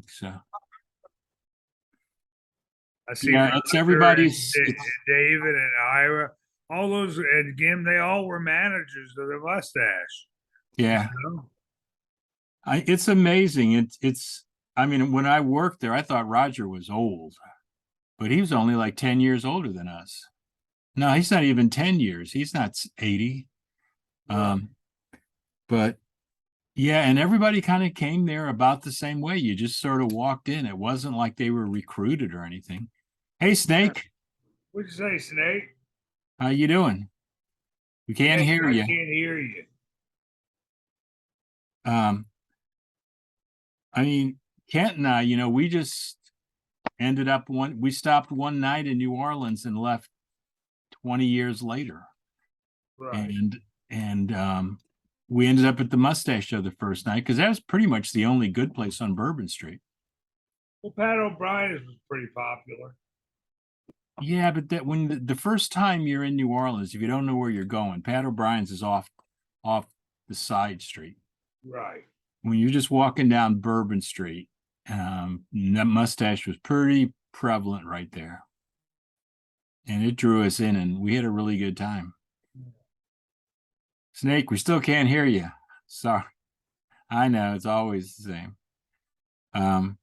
So I see yeah, it's Roger and everybody's. It's David and Ira, all those, and Gim, they all were managers of the Mustache. yeah, You know? it's amazing. It's. I mean, when I worked there, I thought Roger was old, but he was only like 10 years older than us. No, he's not even 10 years. He's not 80. Right. Um, but yeah, and everybody kind of came there about the same way. You just sort of walked in. It wasn't like they were recruited or anything. Hey, Snake, What'd you say, Snake? how you doing? We can't Snake, hear I you. can't hear you. Um, I mean, Kent and I, we just ended up we stopped one night in New Orleans and left 20 years later. Right. And we ended up at the Mustache Show the first night because that was pretty much the only good place on Bourbon Street. Well, Pat O'Brien's was pretty popular. Yeah, but that when the first time you're in New Orleans, if you don't know where you're going, Pat O'Brien's is off the side street. Right. When you're just walking down Bourbon Street, that Mustache was pretty prevalent right there, and it drew us in, and we had a really good time. Snake, we still can't hear you. Sorry, I know it's always the same. Um,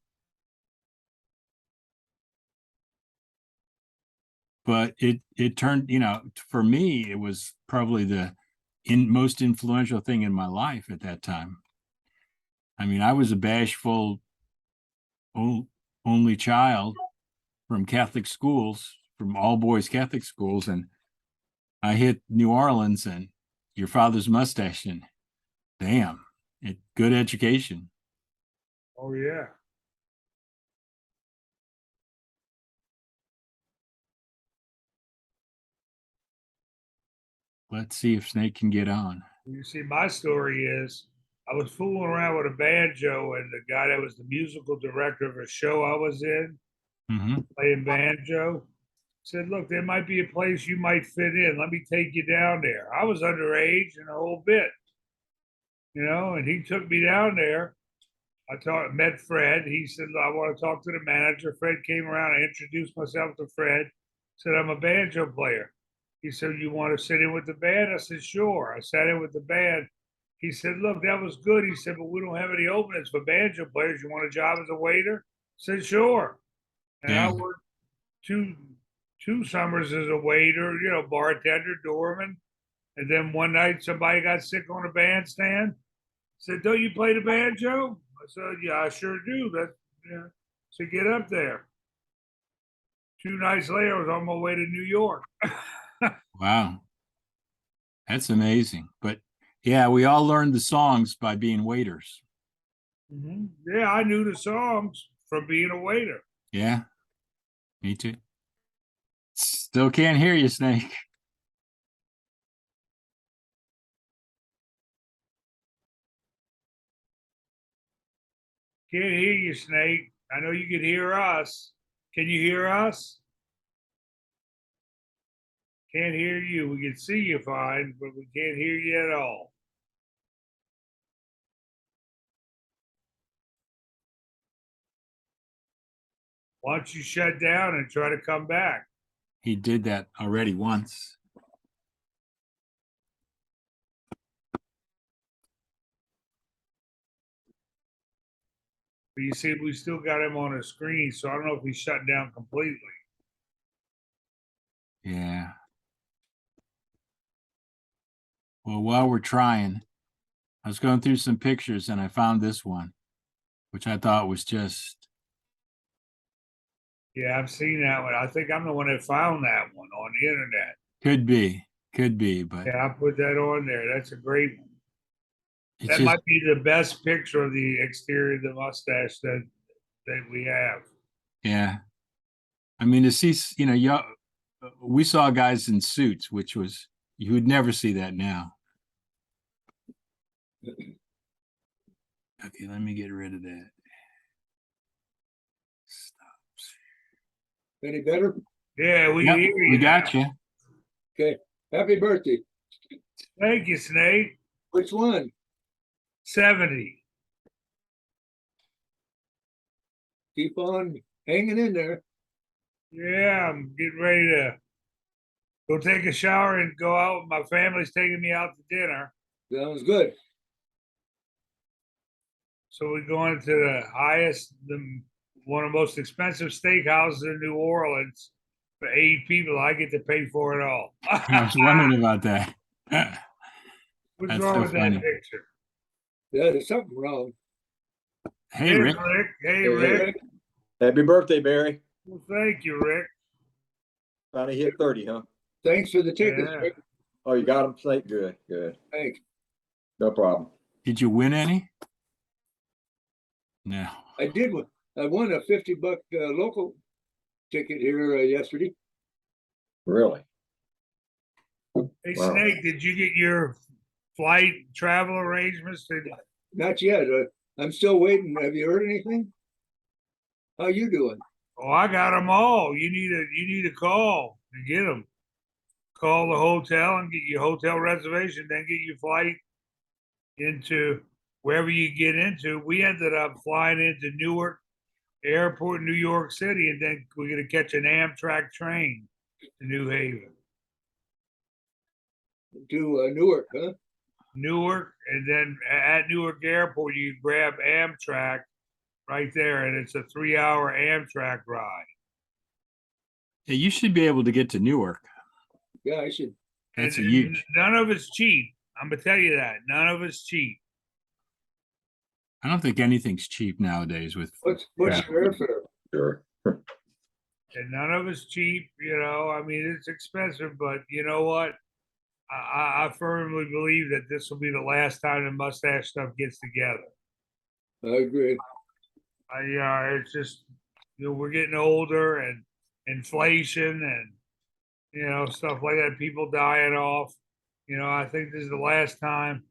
but it turned, for me, it was probably the most influential thing in my life at that time. I mean, I was a bashful only child from Catholic schools, from all boys Catholic schools, and I hit New Orleans and your father's mustache, and damn, good education. Oh yeah. Let's see if Snake can get on. You see, my story is I was fooling around with a banjo, and the guy that was the musical director of a show I was in, Mm-hmm. playing banjo, said, "Look, there might be a place you might fit in. Let me take you down there." I was underage and a whole bit, and he took me down there. Met Fred. He said, "I want to talk to the manager." Fred came around. I introduced myself to Fred. Said, "I'm a banjo player." He said, "You want to sit in with the band?" I said, "Sure." I sat in with the band. He said, "Look, that was good." He said, "But we don't have any openings for banjo players. You want a job as a waiter?" I said, "Sure." And I Yeah. worked two summers as a waiter, bartender, doorman. And then one night somebody got sick on a bandstand. Said, "Don't you play the banjo?" I said, "Yeah, I sure do." So get up there. 2 nights later, I was on my way to New York. Wow. That's amazing. But yeah, we all learned the songs by being waiters. Yeah, I knew the songs from being a waiter. Yeah, me too. Still can't hear you, Snake. Can't hear you, Snake. I know you can hear us. Can you hear us? Can't hear you. We can see you fine, but we can't hear you at all. Why don't you shut down and try to come back? He did that already once. But you see, we still got him on the screen, so I don't know if he's shut down completely. Yeah. Well, while we're trying, I was going through some pictures and I found this one, which I thought was just, Yeah, I've seen that one. I think I'm the one that found that one on the internet. could be, but Yeah, I put that on there. That's a great one. it's That just, might be the best picture of the exterior of the mustache that we have. yeah. I mean, to see, we saw guys in suits, which was, you would never see that now. Okay, let me get rid of that. Stop. Any better? Yeah, we Yep, hear we you now. got you. Okay. Happy birthday. Thank you, Snake. Which one? 70. keep on hanging in there. Yeah, I'm getting ready to go take a shower and go out. My family's taking me out to dinner. Sounds good. So we're going to the highest, one of the most expensive steakhouses in New Orleans for 8 people. I get to pay for it all. I was wondering about that. What's That's wrong so with funny. that picture? Yeah, there's something wrong. Hey, Rick. Hey, Hey, Rick. Happy birthday, Barry. Well, thank you, Rick. Finally hit 30, huh? Thanks for the tickets, Yeah. Rick. Oh, you got them? Say good, good. Thanks. No problem. Did you win any? No. I did. I won a $50 local ticket here yesterday. Really? Hey, Wow. Snake, did you get your flight travel arrangements? Not yet. I'm still waiting. Have you heard anything? How you doing? Oh, I got them all. You need a call to get them. Call the hotel and get your hotel reservation, then get your flight into wherever you get into. We ended up flying into Newark Airport, New York City, and then we're gonna catch an Amtrak train to New Haven. To Newark, huh? Newark, and then at Newark Airport, you grab Amtrak right there, and it's a 3-hour Amtrak ride. Yeah, you should be able to get to Newark. Yeah, I should. That's a And huge. none of it's cheap. I'm gonna tell you that. None of it's cheap. I don't think anything's cheap nowadays with. What's Yeah. your airfare? Sure. And none of it's cheap, I mean, it's expensive, but you know what? I firmly believe that this will be the last time the mustache stuff gets together. I agree. It's just, we're getting older and inflation and, stuff like that, people dying off. I think this is the last time.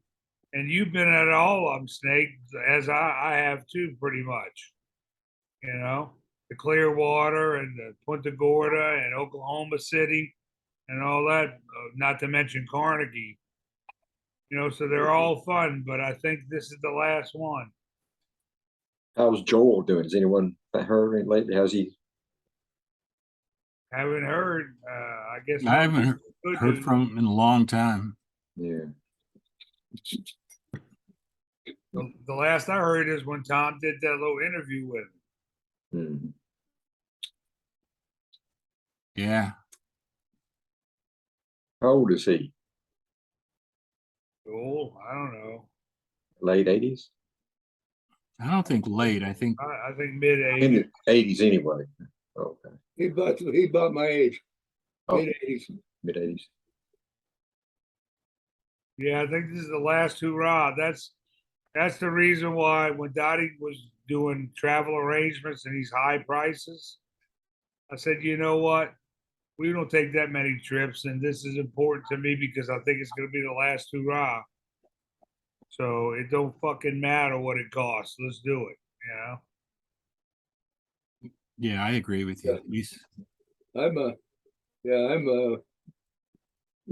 And you've been at all of them, Snake, as I have too, pretty much. The Clearwater and the Punta Gorda and Oklahoma City and all that, not to mention Carnegie. So they're all fun, but I think this is the last one. How's Joel doing? Has anyone heard lately? How's he? Haven't heard. I guess I haven't good heard news. from him in a long time. Yeah. The last I heard is when Tom did that little interview with him. Hmm. Yeah. How old is he? Oh, I don't know. Late 80s? I don't think late. I think I think mid In 80s. the 80s anyway. Okay. He about my age. Oh, Mid-80s. mid 80s. Yeah, I think this is the last hurrah. That's the reason why when Dottie was doing travel arrangements and these high prices, I said, you know what? We don't take that many trips, and this is important to me because I think it's going to be the last hurrah. So it don't fucking matter what it costs. Let's do it. yeah, I agree with you. I'm in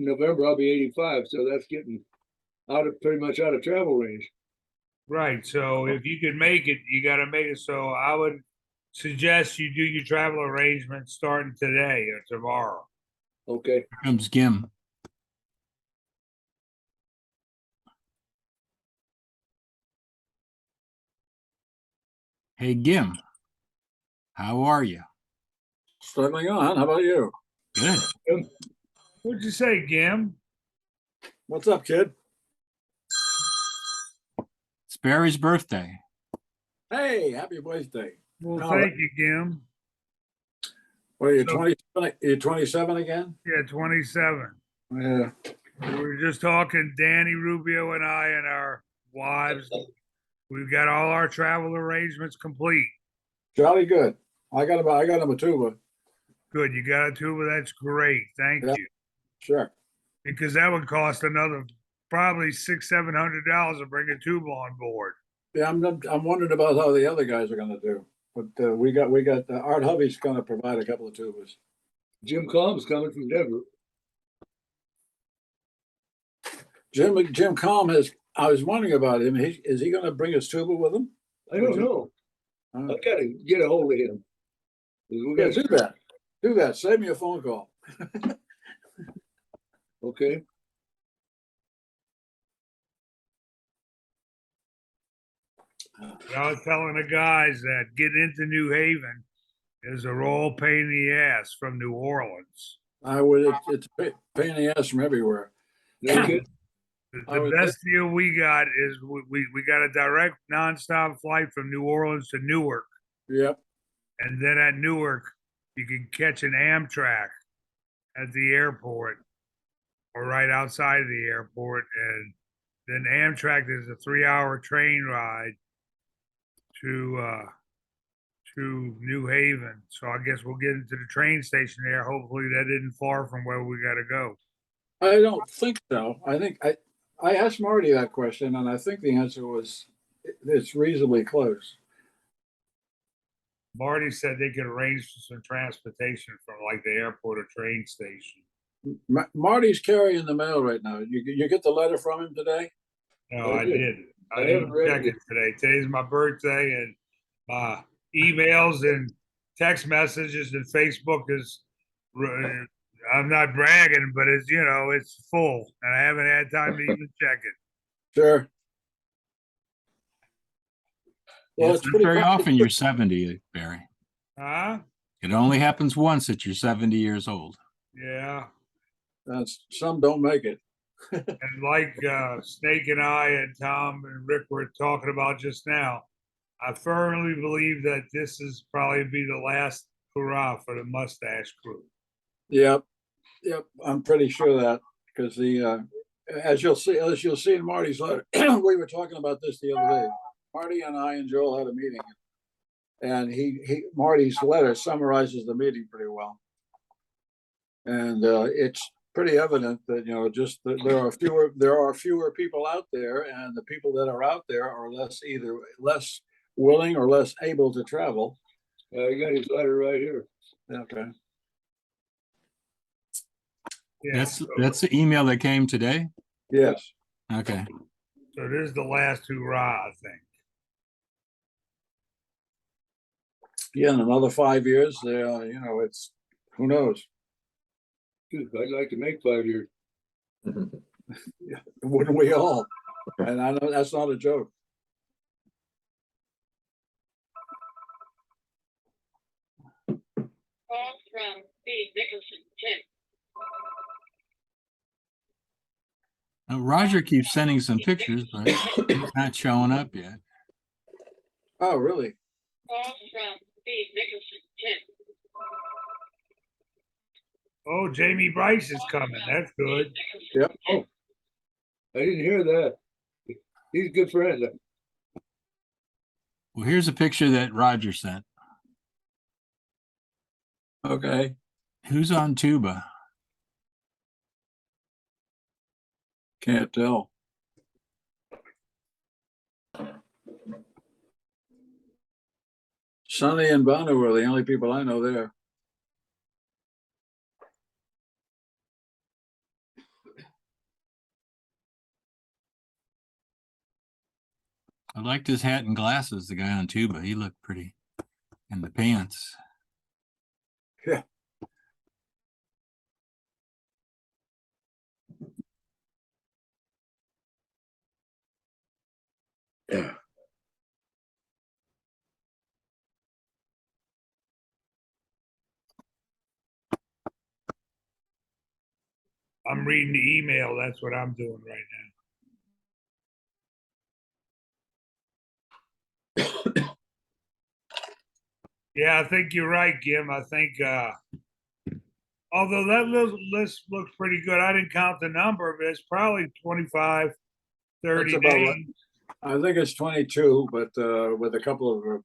November I'll be 85, so that's getting pretty much out of travel range. Right. So if you can make it, you got to make it. So I would suggest you do your travel arrangements starting today or tomorrow. Okay. Here comes Gim. Hey, Gim. How are you? Struggling on. How about you? Good. What'd you say, Gim? What's up, kid? It's Barry's birthday. Hey, happy birthday. Well, No, thank you, Gim. What are you, So- 27? You're 27 again? Yeah, 27. Yeah. We were just talking, Danny Rubio and I and our wives. We've got all our travel arrangements complete. Jolly good. I got number two, but Good. You got a tuba. That's great. Thank Yeah. you. sure. Because that would cost another probably $600-700 to bring a tuba on board. Yeah, I'm wondering about how the other guys are gonna do. But we got Art Hubby's gonna provide a couple of tubas. Jim Combs coming from Denver. Jim Calm I was wondering about him. Is he gonna bring his tuba with him? I don't know. Uh, I gotta get a hold of him. We Yeah, got, do that. Do that. Save me a phone call. okay, I was telling the guys that getting into New Haven is a roll pain in the ass from New Orleans. I would, it's a pain in the ass from everywhere. no kidding. The, I the was best deal we got is we got a direct nonstop flight from New Orleans to Newark. Yep. And then at Newark, you can catch an Amtrak at the airport or right outside of the airport. And then Amtrak is a 3-hour train ride to New Haven. So I guess we'll get into the train station there. Hopefully that isn't far from where we got to go. I don't think so. I asked Marty that question, and I think the answer was it's reasonably close. Marty said they could arrange for some transportation from like the airport or train station. Marty's carrying the mail right now. You get the letter from him today? No, I I did. did. I I haven't didn't read check it it today. Today's my birthday, and my emails and text messages and Facebook is. I'm not bragging, but it's it's full, and I haven't had time to even check it. Sure. Well, It's it's not pretty very complicated. often you're 70, Barry. Huh? It only happens once that you're 70 years old. Yeah. Some don't make it. And like Snake and I and Tom and Rick were talking about just now, I firmly believe that this is probably be the last hurrah for the Mustache Crew. Yep. Yep. I'm pretty sure of that because as you'll see in Marty's letter, we were talking about this the other day. Marty and I and Joel had a meeting, and Marty's letter summarizes the meeting pretty well. And it's pretty evident that just that there are fewer people out there, and the people that are out there are either less willing or less able to travel. I got his letter right here. Okay. Yeah. That's the email that came today. Yes. Okay. So this is the last hurrah, I think. Yeah, in another 5 years, it's who knows? Dude, I'd like to make 5 years. Wouldn't we all? And I know that's not a joke. Call from Steve Nicholson, 10. Now, Roger keeps sending some pictures, but he's not showing up yet. Oh, really? Call from Steve Nicholson, 10. Oh, Jamie Bryce is coming. That's good. Yep. I didn't hear that. He's a good friend. Well, here's a picture that Roger sent. Okay. Who's on tuba? Can't tell. Sonny and Bono are the only people I know there. I liked his hat and glasses, the guy on tuba. He looked pretty. And the pants. Yeah. Yeah. I'm reading the email. That's what I'm doing right now. Yeah, I think you're right, Kim. I think although that list looks pretty good, I didn't count the number, but it's probably 25, 30 That's about names. right. I think it's 22, but with a couple of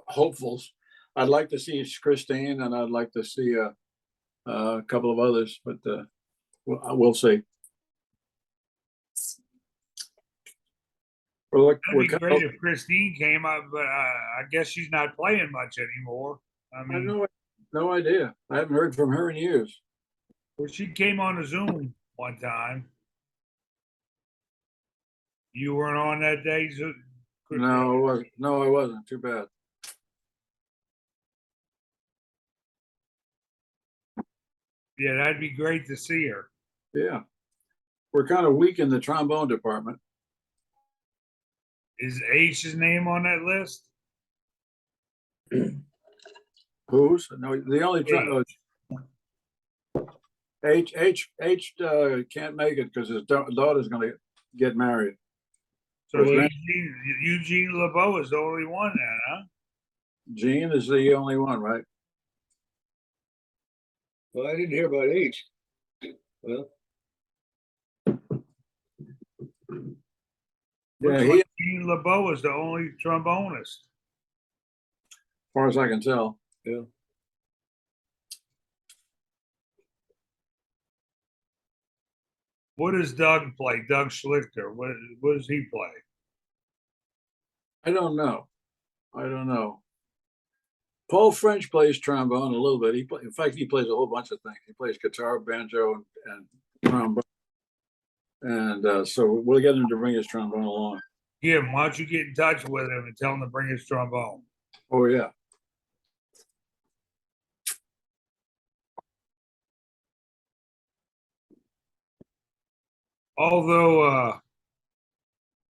hopefuls. I'd like to see Christine, and I'd like to see a couple of others, but we'll see. We're It'd be great if Christine came up, but I guess she's not playing much anymore. I I mean, have no idea. I haven't heard from her in years. well, she came on a Zoom one time. You weren't on that day, No, it wasn't. No, I wasn't. Too bad. Yeah, that'd be great to see her. Yeah. We're kind of weak in the trombone department. Is H's name on that list? Who's? No, the only H can't make it because his daughter's going to get married. So Well, Eugene LeBeau is the only one then, huh? Gene is the only one, right? Well, I didn't hear about H. Well, Yeah, Looks he, like as Gene LeBeau is the only trombonist. far as I can tell. yeah. What does Doug play? Doug Schlichter. What does he play? I don't know. I don't know. Paul French plays trombone a little bit. In fact, he plays a whole bunch of things. He plays guitar, banjo, and trombone. And so we'll get him to bring his trombone along. Jim, why don't you get in touch with him and tell him to bring his trombone? Oh yeah. Although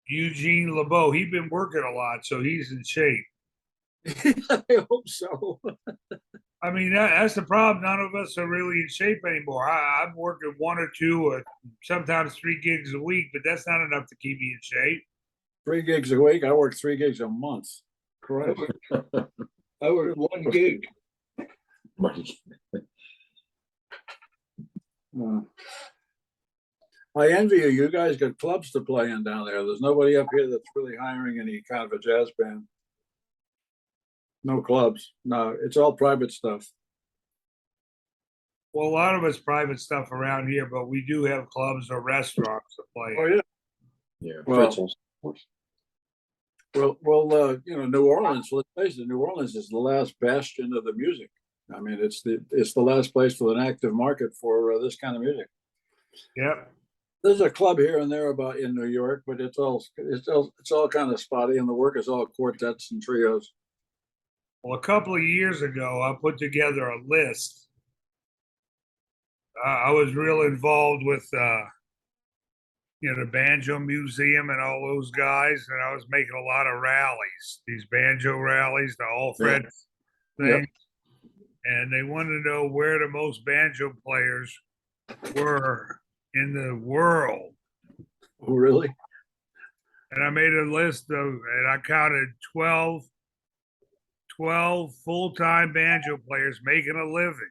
Eugene LeBeau, he's been working a lot, so he's in shape. I hope so. I mean, that's the problem. None of us are really in shape anymore. I'm working 1 or 2 or sometimes 3 gigs a week, but that's not enough to keep me in shape. 3 gigs a week. I work 3 gigs a month. Correct. I worked 1 gig. I envy you. You guys got clubs to play in down there. There's nobody up here that's really hiring any kind of a jazz band. No clubs. No, it's all private stuff. Well, a lot of it's private stuff around here, but we do have clubs or restaurants to play. Oh yeah. Yeah, Well- pretzels. Well, New Orleans. Let's face it, New Orleans is the last bastion of the music. I mean, it's the last place with an active market for this kind of music. Yep. There's a club here and there about in New York, but it's all kind of spotty, and the work is all quartets and trios. Well, a couple of years ago, I put together a list. I was real involved with, the Banjo Museum and all those guys, and I was making a lot of rallies, these banjo rallies, the All Fred thing. And they wanted to know where the most banjo players were in the world. Oh, really? And I made a list and I counted 12 full-time banjo players making a living.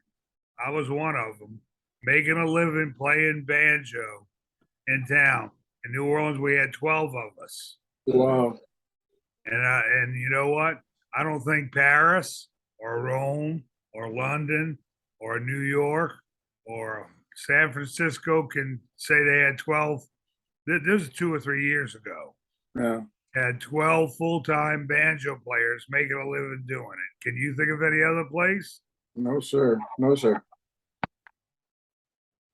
I was one of them, making a living playing banjo in town. In New Orleans, we had 12 of us. Wow. And you know what? I don't think Paris or Rome or London or New York or San Francisco can say they had 12. This is 2 or 3 years ago. Yeah. Had 12 full-time banjo players making a living doing it. Can you think of any other place? No, sir. No, sir.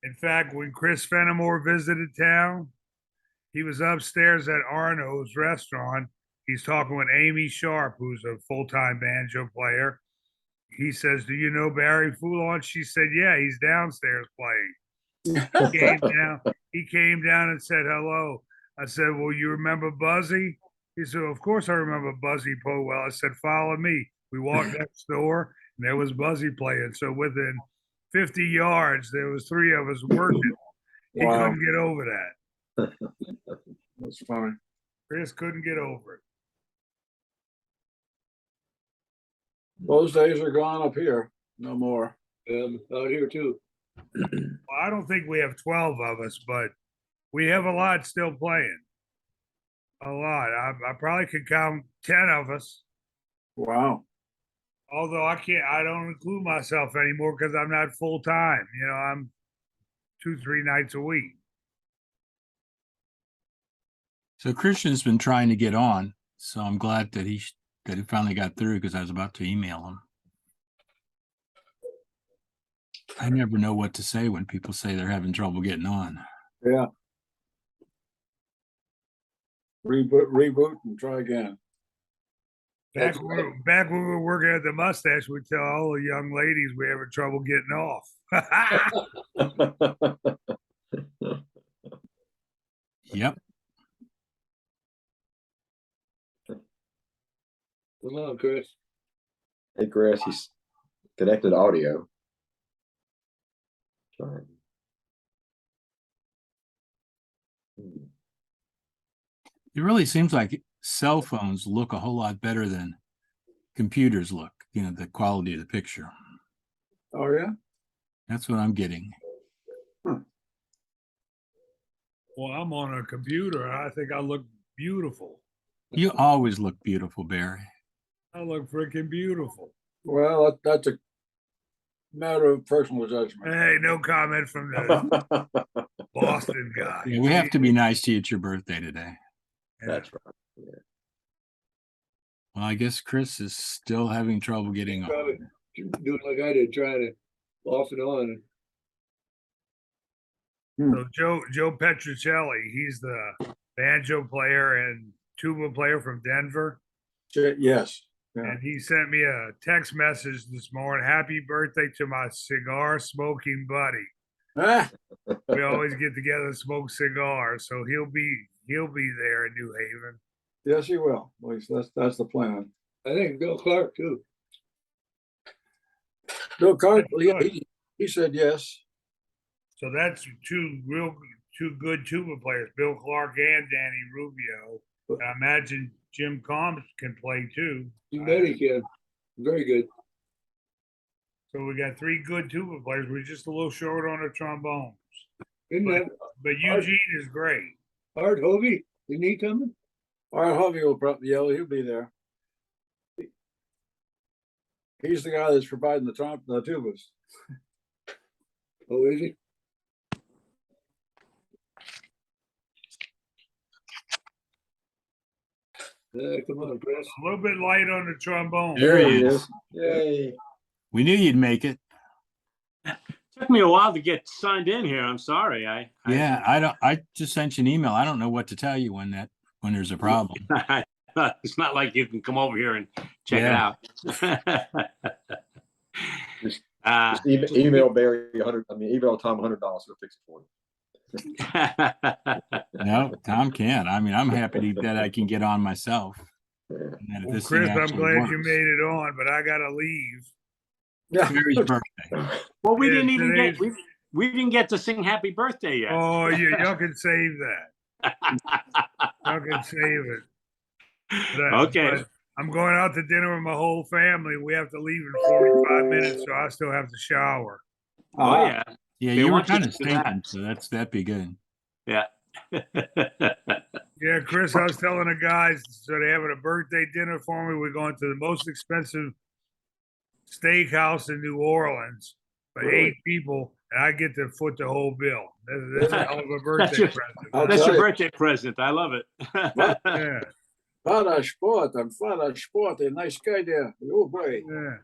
In fact, when Chris Fenimore visited town, he was upstairs at Arno's restaurant. He's talking with Amy Sharp, who's a full-time banjo player. He says, "Do you know Barry Foulon?" She said, "Yeah, he's downstairs playing." He came down and said hello. I said, "Well, you remember Buzzy?" He said, "Of course I remember Buzzy Powell." I said, "Follow me." We walked next door, and there was Buzzy playing. So within 50 yards, there was 3 of us working. He Wow. couldn't get over that. That's funny. Chris couldn't get over it. Those days are gone up here. No more. Out here too. Well, I don't think we have 12 of us, but we have a lot still playing. A lot. I probably could count 10 of us. Wow. Although I don't include myself anymore because I'm not full time. I'm 2-3 nights a week. So Christian's been trying to get on, so I'm glad that he finally got through because I was about to email him. I never know what to say when people say they're having trouble getting on. Yeah. Reboot and try again. Back That's back when we were working at the mustache, we'd tell all the young ladies we having trouble getting off. Yep. Come on, Chris. Hey, Chris, he's connected to audio. Sorry. Hmm. It really seems like cell phones look a whole lot better than computers look, the quality of the picture. Oh, yeah? That's what I'm getting. Well, I'm on a computer. I think I look beautiful. You always look beautiful, Barry. I look freaking beautiful. Well, that's a matter of personal judgment. Hey, no comment from the Boston guy. Yeah, we have to be nice to you at your birthday today. Yeah. That's right. Yeah. Well, I guess Chris is still having trouble getting Probably on. doing like I did, trying to off and on. So Joe Petrocelli, he's the banjo player and tuba player from Denver. Yes. Yeah. And he sent me a text message this morning. Happy birthday to my cigar smoking buddy. Ah, We always get together and smoke cigars. So he'll be there in New Haven. yes, he will. At least that's the plan. I think Bill Clark too. Bill Carter, That's good. he said yes. So that's two good tuba players, Bill Clark and Danny Rubio. And I imagine Jim Combs can play too. You bet he can. Very good. So we got three good tuba players. We're just a little short on the trombones. Isn't that But Eugene is great. Art Hovey? Isn't he coming? Art Hovey will probably, he'll be there. He's the guy that's providing the tubas. Oh, is he? Come on, Chris. A little bit light on the trombone. There he is. Yay. We knew you'd make it. Took me a while to get signed in here. I'm sorry. Yeah, I just sent you an email. I don't know what to tell you when there's a problem. It's not like you can come over here and check Yeah. it out. Just email Barry email Tom $100. He'll fix it for you. No, Tom can't. I mean, I'm happy that I can get on myself. Yeah. And that Well, this thing Chris, I'm actually glad you works. made it on, but I gotta leave. Yeah. Barry's birthday. Well, we Yeah, didn't even today's- get we didn't get to sing happy birthday yet. Oh, y'all can save that. Y'all can save it. Okay. But I'm going out to dinner with my whole family. We have to leave in 45 minutes, so I still have to shower. Oh yeah. Yeah, They you were want you kind to of do that. stinking, so that'd be good. Yeah. Yeah, Chris, I was telling the guys, so they're having a birthday dinner for me. We're going to the most expensive steakhouse in New Orleans for Really? 8 people, and I get to foot the whole bill. That's a hell of a birthday your- present. I'll That's tell your you. birthday present. I love it. Yeah, Vater Sport, a nice guy there. Oh, boy. yeah.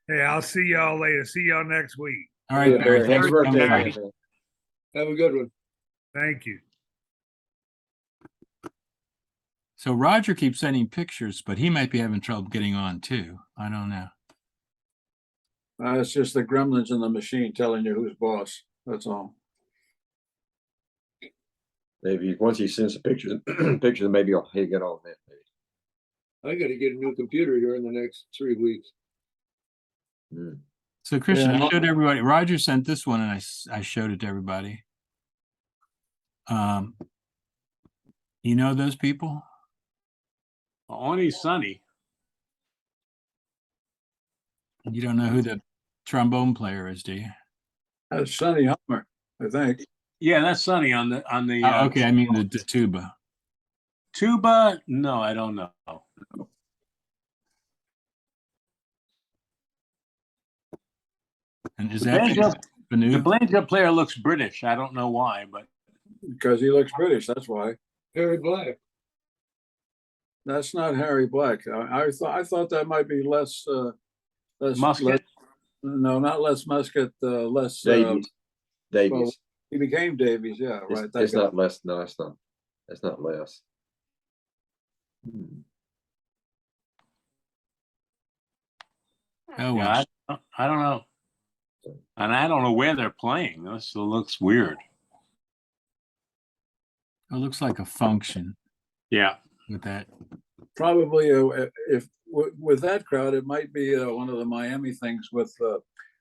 Hey, I'll see y'all later. See y'all next week. All right, Yeah, Barry. Barry, Thanks happy for coming birthday, by. man. Have a good one. Thank you. So Roger keeps sending pictures, but he might be having trouble getting on too. I don't know. It's just the gremlins in the machine telling you who's boss. That's all. Maybe once he sends the pictures, maybe he'll get on that. Maybe. I gotta get a new computer here in the next 3 weeks. Hmm. So Christian, Yeah. I showed everybody. Roger sent this one, and I showed it to everybody. You know those people? Only Sunny. You don't know who the trombone player is, do you? That's Sonny Hummer, I think. Yeah, that's Sunny on the Oh, okay, I mean the tuba. tuba. No, I don't know. And is The that banjo, the Banu? banjo player looks British. I don't know why, but Because he looks British, that's why. Harry Black. That's not Harry Black. I thought that might be less Musket. no, not less Musket, less Davies. Davies. well, he became Davies, yeah, It's, right. that it's guy. not less. No, it's not. It's not less. Hmm. Oh, well, Yeah, I don't know. And I don't know where they're playing. This looks weird. it looks like a function Yeah. with that. Probably, if with that crowd, it might be one of the Miami things with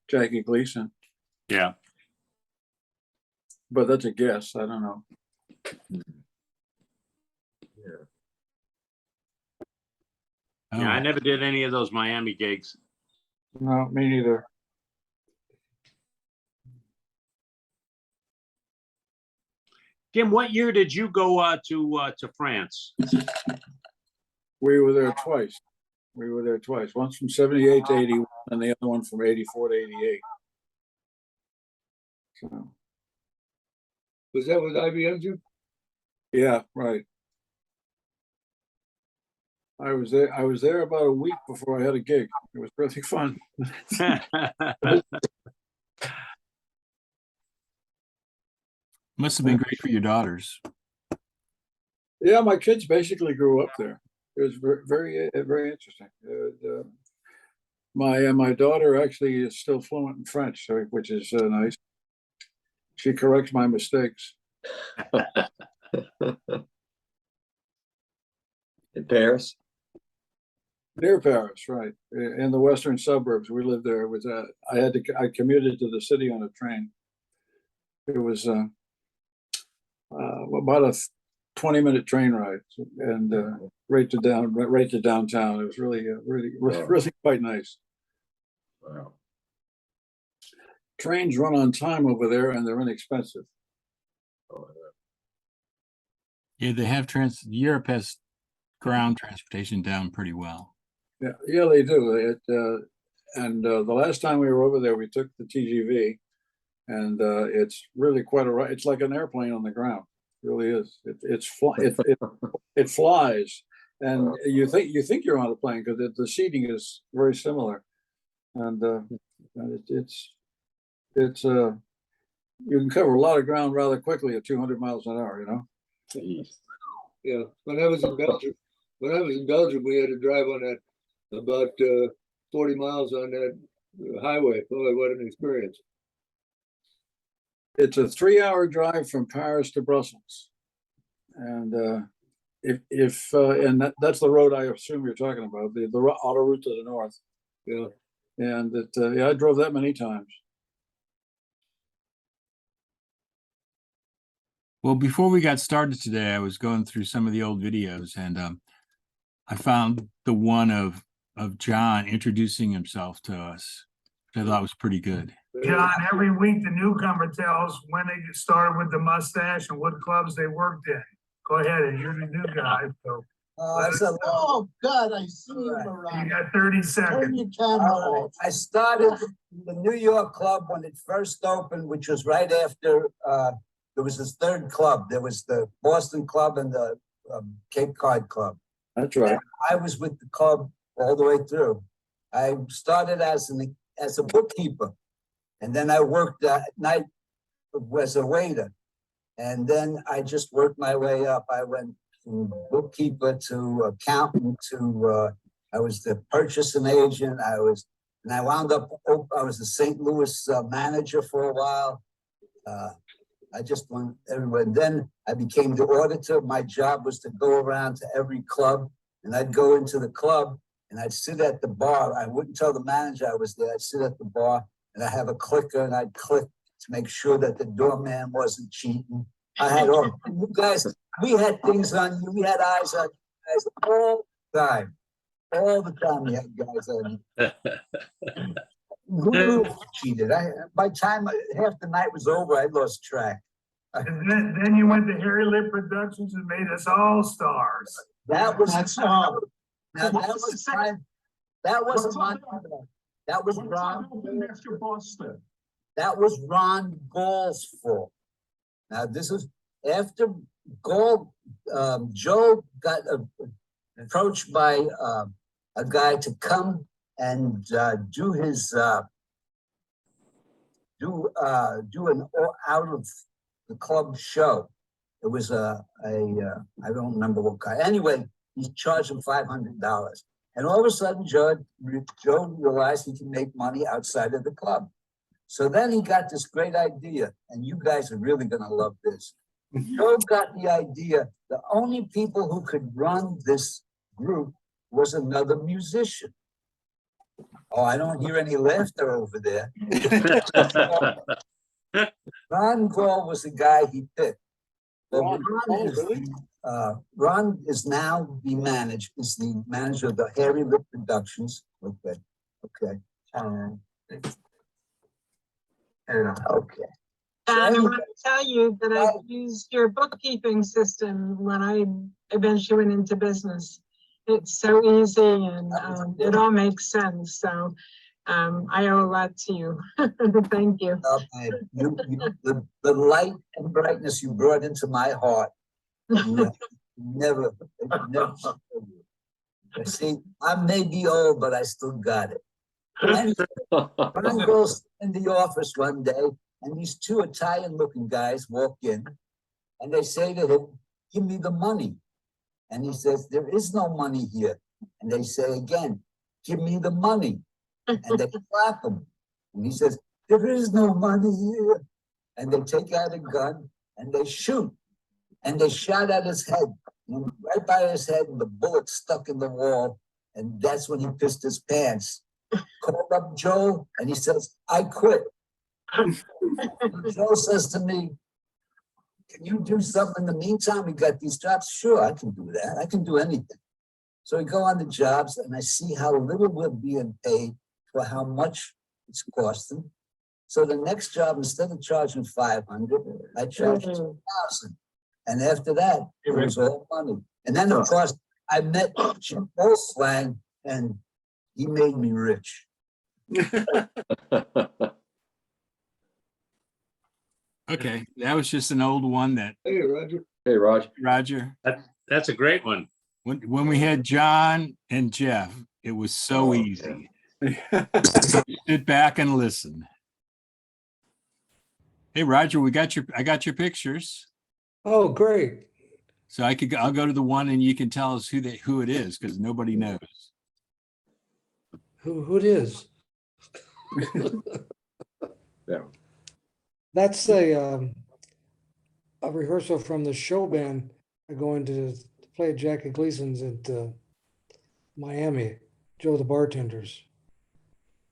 Jackie Gleason, Yeah. but that's a guess. I don't know. Oh, Yeah. I never did any of those Miami gigs. No, me neither. Kim, what year did you go to France? We were there twice. We were there twice. Once from 78 to 81, and the other one from 84 to 88. So, Was that with IBM, Jim? yeah, right. I was there about a week before I had a gig. It was really fun. must have been great for your daughters. Yeah, my kids basically grew up there. It was very interesting. My daughter actually is still fluent in French, which is nice. She corrects my mistakes. In Paris? Near Paris, right, in the western suburbs. We lived there. It was I commuted to the city on a train. It was about a 20-minute train ride, and right to downtown. It was really quite nice. Wow. Trains run on time over there, and they're inexpensive. Oh, Yeah, they have Europe has ground transportation down pretty well. Yeah, they do. And the last time we were over there, we took the TGV, and it's really quite a ride. It's like an airplane on the ground. It really is. It flies, and you think you're on a plane because the seating is very similar, and it's you can cover a lot of ground rather quickly at 200 miles an hour. You know. geez. Yeah, when I was in Belgium, we had to drive on that about 40 miles on that highway. Boy, what an experience. It's a 3-hour drive from Paris to Brussels, and that's the road I assume you're talking about, the autoroute to the north. Yeah. And yeah, I drove that many times. Well, before we got started today, I was going through some of the old videos, and I found the one of John introducing himself to us, which I thought was pretty good. John, every week the newcomer tells when they started with the mustache and what clubs they worked in. Go ahead, and you're the new guy, so I said, oh, God, I see him you around. got 30 Turn seconds. your camera on. I started the New York club when it first opened, which was right after, there was this third club. There was the Boston Club and the Cape Cod Club. That's right. I was with the club all the way through. I started as a bookkeeper, and then I worked at night as a waiter. And then I just worked my way up. I went from bookkeeper to accountant to, I was the purchasing agent. And I wound up, I was the St. Louis manager for a while. I just went everywhere. And then I became the auditor. My job was to go around to every club, and I'd go into the club and I'd sit at the bar. I wouldn't tell the manager I was there. I'd sit at the bar and I have a clicker, and I'd click to make sure that the doorman wasn't cheating. I had all you guys, we had things on you. We had eyes on you guys all the time. All the time we had guys on you. Who cheated? By the time half the night was over, I lost track. And then you went to Harry Lip Productions and made us all stars. That was That's now that was time. That wasn't my. That was Ron. That was Ron Gall's fault. Now this is after Gall. Joe got approached by a guy to come and do his do an out of the club show. It was I don't remember what guy. Anyway, he charged him $500. And all of a sudden, Joe realized he can make money outside of the club. So then he got this great idea, and you guys are really gonna love this. Joe got the idea, the only people who could run this group was another musician. Oh, I don't hear any laughter over there. Ron Gall was the guy he picked. But Ron is now is the manager of the Harry Lip Productions. Okay. Okay. And I want to tell you that I used your bookkeeping system when I eventually went into business. It's so easy and it all makes sense. So I owe a lot to you. Thank you. The light and brightness you brought into my heart. Never. See, I may be old, but I still got it. And Ron goes in the office one day, and these two Italian-looking guys walk in, and they say to him, "Give me the money." And he says, "There is no money here." And they say again, "Give me the money." And they slap him. And he says, "There is no money here." And they take out a gun and they shoot. And they shot at his head. And right by his head, and the bullet stuck in the wall. And that's when he pissed his pants. Called up Joe, and he says, "I quit." Joe says to me, "Can you do something in the meantime? We got these jobs." "Sure, I can do that. I can do anything." So we go on the jobs, and I see how little we're being paid for how much it's costing. So the next job, instead of charging 500, I charge 2,000. And after that, it was all money. And then, of course, I met Jim Slang, and he made me rich. Okay, that was just an old one that Hey, Roger. Hey, Raj. Roger. That's a great one. When we had John and Jeff, it was so easy. Sit back and listen. Hey, Roger, I got your pictures. Oh, great. So I'll go to the one and you can tell us who it is, because nobody knows. Who it is? Yeah. That's a rehearsal from the show band going to play Jackie Gleason's at Miami, Joe the Bartenders.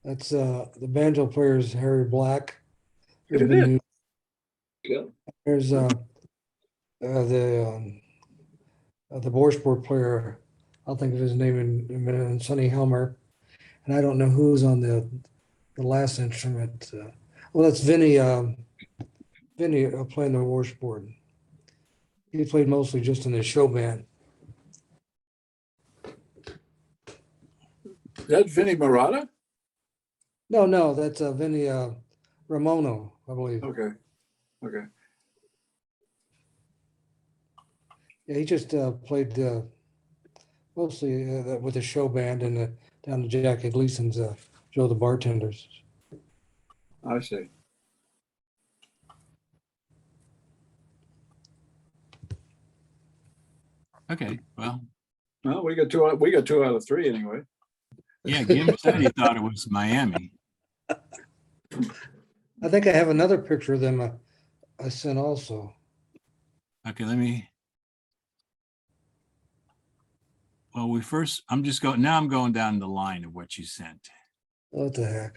That's the banjo player is Harry Black. There's Yeah. the Borsport player, I'll think of his name in a minute, and Sonny Helmer. And I don't know who's on the last instrument. Well, that's Vinny playing the washboard. He played mostly just in the show band. That's Vinny Marotta? No, that's Vinny Ramono, I believe. Okay. Yeah, he just played mostly with the show band and down to Jackie Gleason's Joe the Bartenders. I see. Okay, well, Well, we got two out of three anyway. yeah, Jim said he thought it was Miami. I think I have another picture of them I sent also. Okay, well, I'm going down the line of what you sent. What the heck?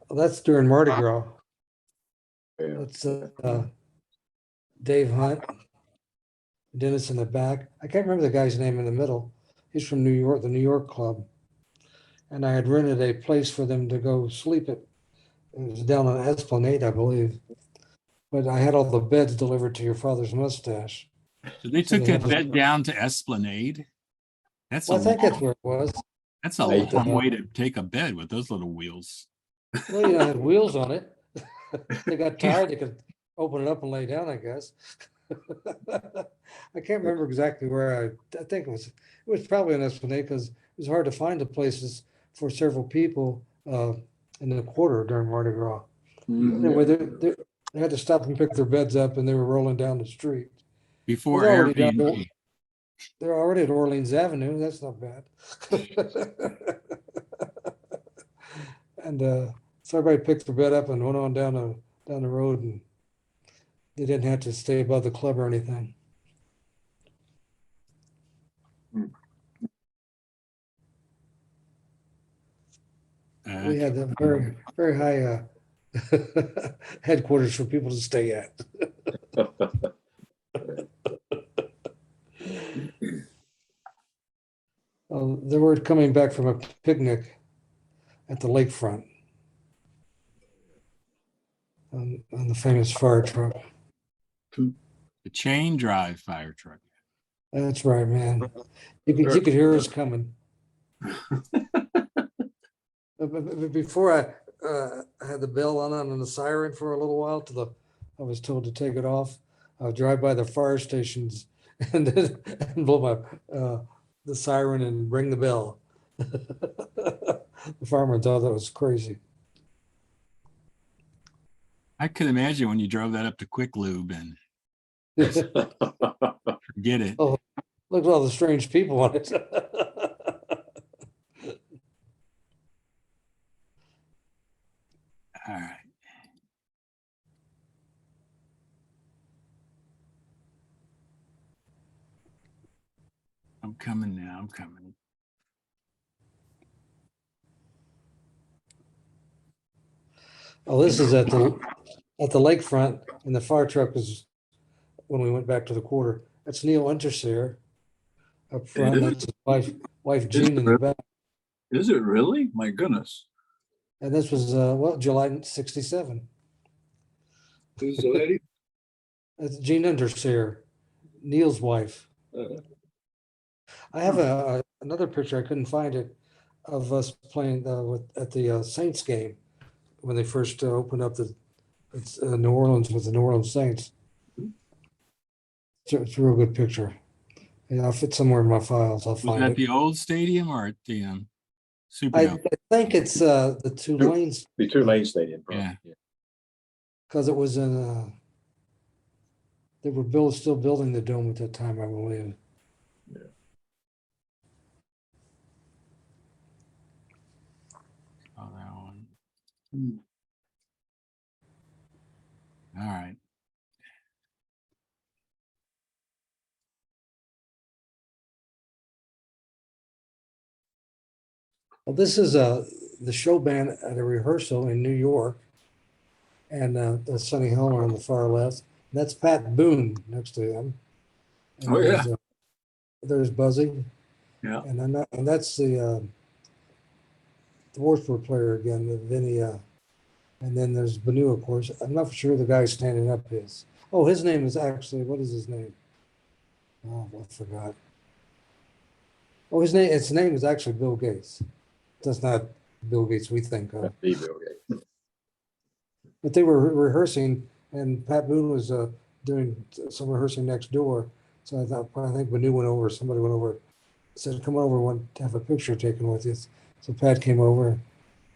Well, that's during Mardi Gras. Yeah. That's Dave Hunt, Dennis in the back. I can't remember the guy's name in the middle. He's from New York, the New York Club. And I had rented a place for them to go sleep at. It was down on Esplanade, I believe. But I had all the beds delivered to your father's mustache. So they took that bed down to Esplanade? That's Well, I think that's where it was. that's a Hey, long way to take a bed with those little wheels. Well, it had wheels on it. They got tired, they could open it up and lay down, I guess. I can't remember exactly where I think it was probably in Esplanade because it was hard to find the places for several people in the quarter during Mardi Gras. Mhm. Anyway, they had to stop and pick their beds up and they were rolling down the street. before They're already down Airbnb. They're already at Orleans Avenue. That's not bad. And so everybody picked their bed up and went on down the road, and they didn't have to stay above the club or anything. We had a very, very high headquarters for people to stay at. They were coming back from a picnic at the lakefront on the famous fire truck. The chain drive fire truck. That's right, man. You could hear us coming. But before I had the bell on and the siren for a little while I was told to take it off. I would drive by the fire stations and then and blow the siren and ring the bell. The firemen thought that was crazy. I could imagine when you drove that up to Quick Lube and forget it. Oh, look at all the strange people on it. All right. I'm coming now. I'm coming. Oh, this is at the lakefront, and the fire truck was when we went back to the quarter. That's Neil Unterseer up front. is? That's his wife Jean in the back. Is it really? My goodness. And this was July '67. Who's the lady? That's Jean Unterseer, Neil's wife. I have another picture. I couldn't find it of us playing at the Saints game when they first opened up the New Orleans with the New Orleans Saints. It's a real good picture. Yeah, I'll fit somewhere in my files. I'll Was find that it. the old stadium or at the I Superdome? think it's the Tulane's Be Tulane Stadium. Probably. Yeah. because it was in. They were still building the dome at that time, I believe. Oh, that one. All right. Well, this is the show band at a rehearsal in New York, and that's Sonny Helmer on the far left. And that's Pat Boone next to him. And Oh, yeah. There's Buzzy. Yeah. And that's the Warsport player again, the Vinny. And then there's Banu, of course. I'm not sure the guy standing up is. Oh, his name is actually, what is his name? Oh, I forgot. Oh, his name is actually Bill Gates. That's not Bill Gates we think of. The Bill Gates. But they were rehearsing, and Pat Boone was doing some rehearsing next door. So I think Banu went over. Somebody went over, said, "Come over, want to have a picture taken with you." So Pat came over.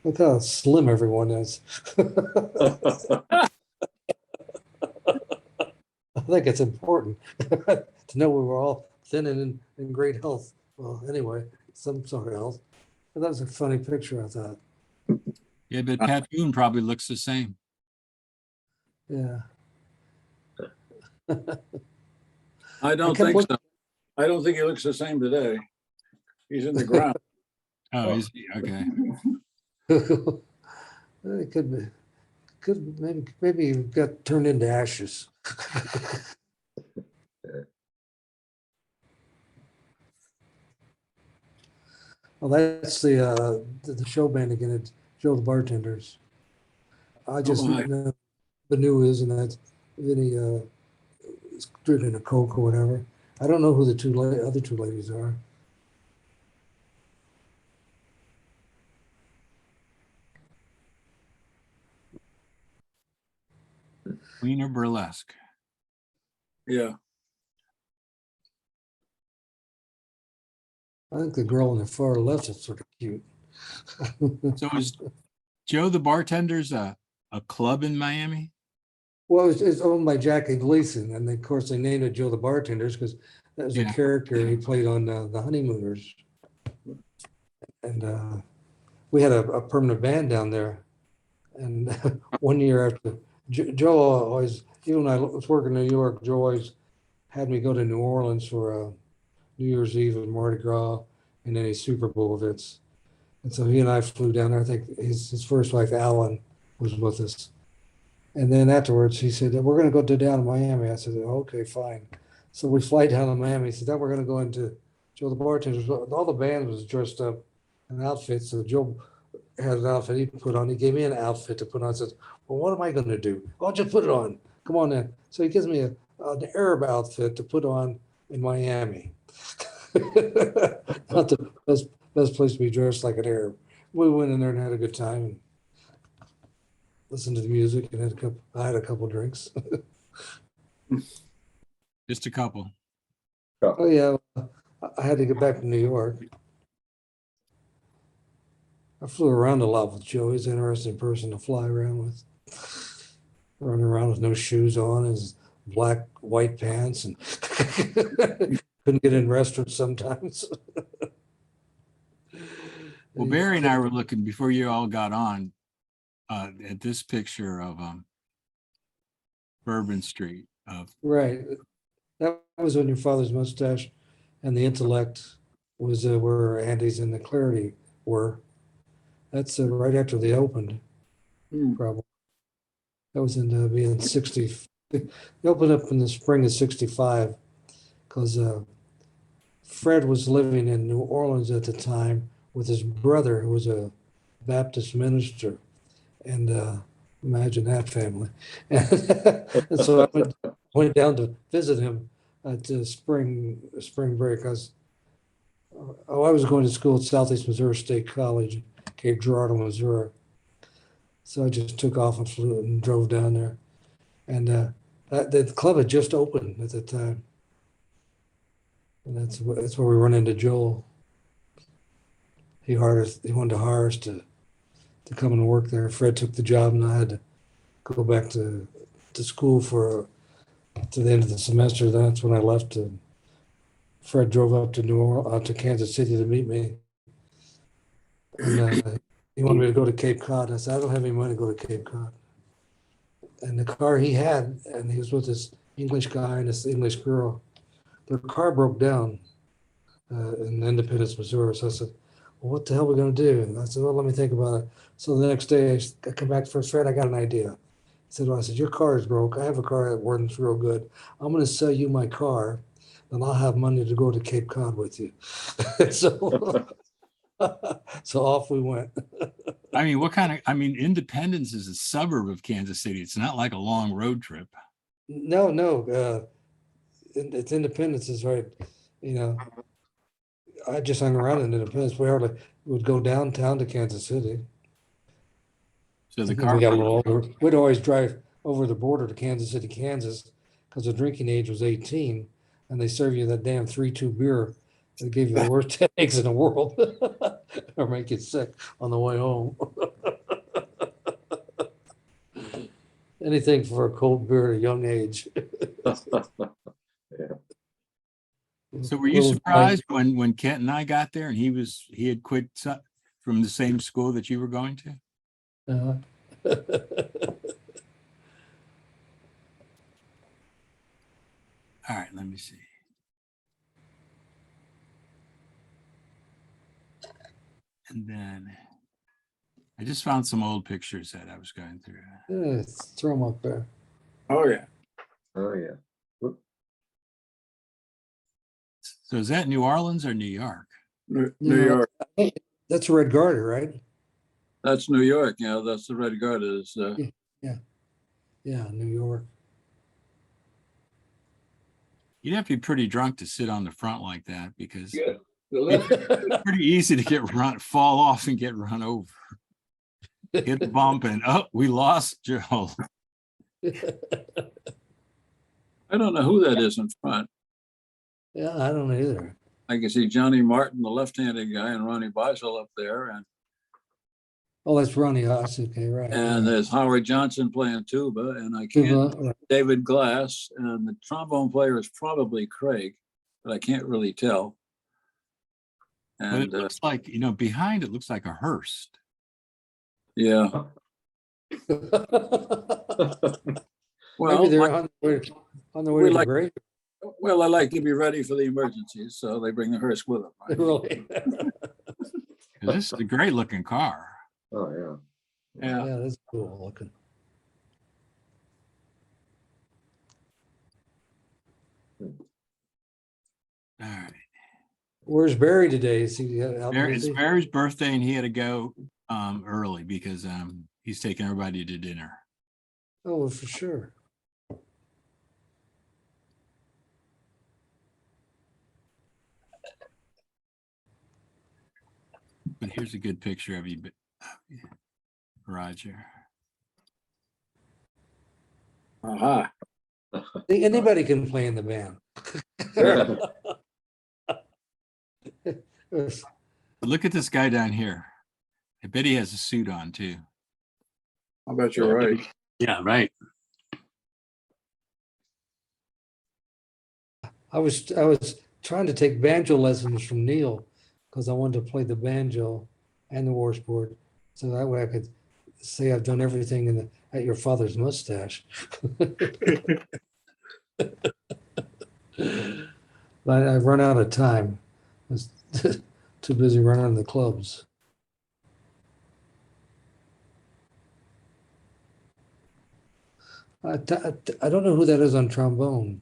Look how slim everyone is. I think it's important to know we were all thin and in great health. Well, anyway, some sort of health. But that was a funny picture, I thought. Yeah, but Pat Boone probably looks the same. Yeah. I don't kept think looking- so. I don't think he looks the same today. He's in the ground. Oh, is he? Okay. It could be. Maybe it got turned into ashes. Well, that's the show band again. It's Joe the Bartenders. I just Oh, my. know Banu is, and that's Vinny is drinking a Coke or whatever. I don't know who the other two ladies are. Queen or burlesque? Yeah. I think the girl on the far left is sort of cute. So is Joe the Bartender's a club in Miami? Well, it's owned by Jackie Gleason, and of course they named it Joe the Bartenders because that was a Yeah. character he played on the Honeymooners. And we had a permanent band down there. And one year after, Joe always, even when I was working in New York, Joe always had me go to New Orleans for New Year's Eve and Mardi Gras and any Super Bowl events. And so he and I flew down there. I think his first wife, Alan, was with us. And then afterwards, he said, we're going to go down to Miami. I said, okay, fine. So we fly down to Miami. He said, then we're going to go into Joe the Bartenders. All the band was dressed up in outfits. So Joe had an outfit he put on. He gave me an outfit to put on. I said, well, what am I going to do? I'll just put it on. Come on in. So he gives me an Arab outfit to put on in Miami. Not the best place to be dressed like an Arab. We went in there and had a good time and listened to the music and I had a couple drinks. Just a couple. Oh yeah, I had to get back to New York. I flew around a lot with Joe. He's an interesting person to fly around with. Running around with no shoes on, his black, white pants, and couldn't get in restaurants sometimes. Well, Barry and I were looking before you all got on at this picture of Bourbon Street. Right. That was when your father's mustache and the intellect was where Andy's and the clarity were. That's right after they opened, probably. That was in being 60. They opened up in the spring of 65 because Fred was living in New Orleans at the time with his brother, who was a Baptist minister. And imagine that family. And so I went down to visit him at the spring break. I was going to school at Southeast Missouri State College, Cape Girardeau, Missouri. So I just took off and flew and drove down there. And the club had just opened at the time. And that's where we run into Joel. He wanted to hire us to come and work there. Fred took the job and I had to go back to school to the end of the semester. That's when I left. And Fred drove up to Kansas City to meet me. And he wanted me to go to Cape Cod. I said, I don't have any money to go to Cape Cod. And the car he had, and he was with this English guy and this English girl, their car broke down in Independence, Missouri. So I said, well, what the hell are we going to do? And I said, well, let me think about it. So the next day I come back to Fred, I got an idea. He said, well, I said, your car is broke. I have a car that runs real good. I'm going to sell you my car and I'll have money to go to Cape Cod with you. So, so off we went. I mean, Independence is a suburb of Kansas City. It's not like a long road trip. No. It's Independence is right. You know, I just hung around in Independence. We would go downtown to Kansas City. So the We car, got a little older. We'd always drive over the border to Kansas City, Kansas, because the drinking age was 18, and they serve you that damn 3-2 beer. They gave you the worst headaches in the world, or make you sick on the way home. Anything for a cold beer at a young age. so were you surprised when Kent and I got there and he had quit from the same school that you were going to? All right, let me see. And then I just found some old pictures that I was going through. Yeah, throw them up there. Oh, yeah. Oh, yeah. Whoop. So is that New Orleans or New York? New No. York. That's Red Garter, right? That's New York. Yeah, that's the Red Garter. Yeah, New York. You'd have to be pretty drunk to sit on the front like that because Yeah, the left, it's pretty easy to fall off and get run over. Hit the bump and we lost Joe. I don't know who that is in front. Yeah, I don't know either. I can see Johnny Martin, the left-handed guy, and Ronnie Beisel up there. And Oh, that's Ronnie Haas, okay, right. And there's Howard Johnson playing tuba, and I can't, Tuba, David Glass, and the trombone player is probably Craig, but I can't really tell. But it And looks like, you know, behind it looks like a hearse. yeah, well, Maybe they're on the way we to the like- grave. well, I like to be ready for the emergencies, so they bring the hearse with them. right? Really? 'Cause this is a great looking car. Oh, yeah. Yeah, Yeah, that's cool looking. All right. Where's Barry today? Is he out It's busy? Barry's birthday and he had to go early because he's taking everybody to dinner. Oh, for sure. But here's a good picture of you, Roger. aha. Anybody can play in the band. But look at this guy down here. I bet he has a suit on too. I bet you're right. Yeah, right. I was trying to take banjo lessons from Neil because I wanted to play the banjo and the washboard, so that way I could say I've done everything at your father's mustache. But I've run out of time. I was too busy running the clubs. I don't know who that is on trombone.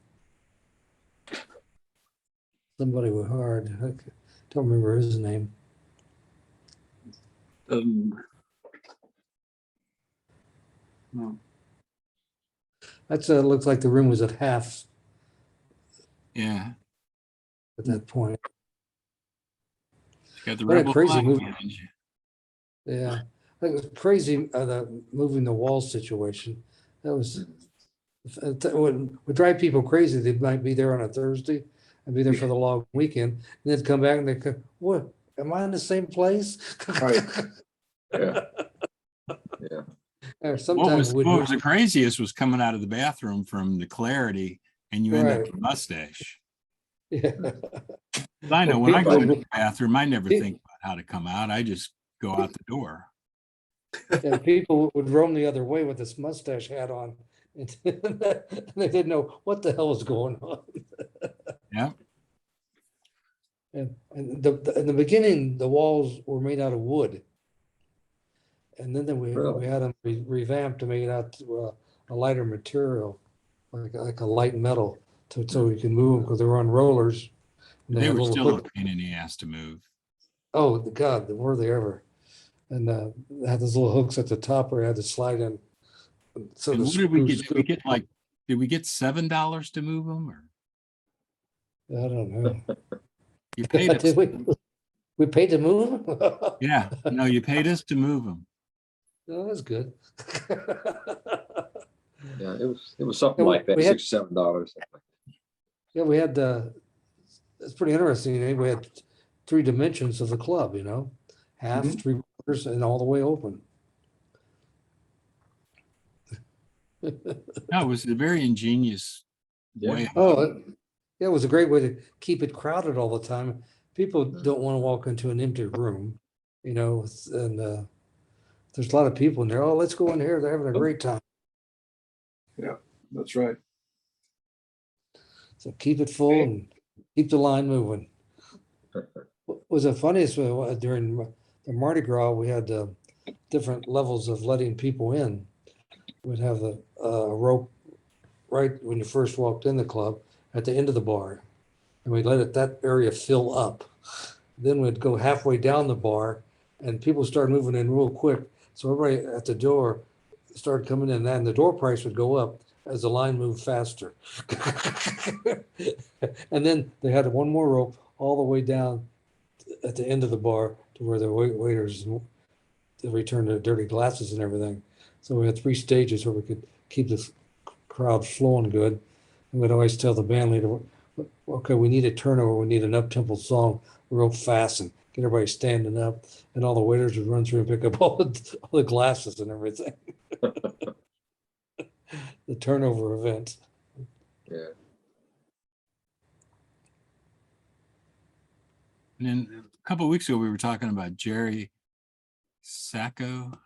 Somebody with hard. I don't remember his name. No. That's looks like the room was at half Yeah. at that point. Got the What a rebel crazy flag movie. behind you. Yeah, it was crazy. The moving the wall situation. That was would drive people crazy. They might be there on a Thursday and be there for the long weekend, and then come back and they go, "What? Am I in the same place?" Right. Yeah. Yeah. Or What sometimes was the craziest was coming out of the bathroom from the Clarity and you end up Right. with a mustache. yeah. I know when I go to People- the bathroom, I never think about how to come out. I just go out the door. And people would roam the other way with this mustache hat on, and they didn't know what the hell was going on. Yeah. And in the beginning, the walls were made out of wood. And then we Really? had them revamped to make it out to a lighter material, like a light metal, so we can move them because they were on rollers. And They had were little still a hook- pain in the ass to move. Oh, the God, were they ever? And they had those little hooks at the top where you had to slide in. So And the what did we get? screw- Did we get $7 to move them or I don't know. you paid us? Did we paid to move them? Yeah, no, you paid us to move them. No, that's good. Yeah, it was something Yeah, like that, we had- $6 or $7. Yeah, we had, it's pretty interesting. We had 3 dimensions of the club, half, Mhm. 3/4, and all the way open. No, it was a very ingenious Yeah. way. Yeah, it was a great way to keep it crowded all the time. People don't want to walk into an empty room, and there's a lot of people in there. Oh, let's go in here. They're having a great time. That's right. So keep it full and keep the line moving. What was the funniest during the Mardi Gras, we had different levels of letting people in. We'd have a rope right when you first walked in the club at the end of the bar, and we'd let that area fill up. Then we'd go halfway down the bar, and people started moving in real quick. So everybody at the door started coming in, and the door price would go up as the line moved faster. And then they had one more rope all the way down at the end of the bar to where the waiters to return their dirty glasses and everything. So we had 3 stages where we could keep the crowd flowing good. And we'd always tell the band leader, okay, we need a turnover, we need an up-tempo song real fast and get everybody standing up, and all the waiters would run through and pick up all the glasses and everything. The turnover event. Yeah. And then a couple of weeks ago, we were talking about Jerry Sacco.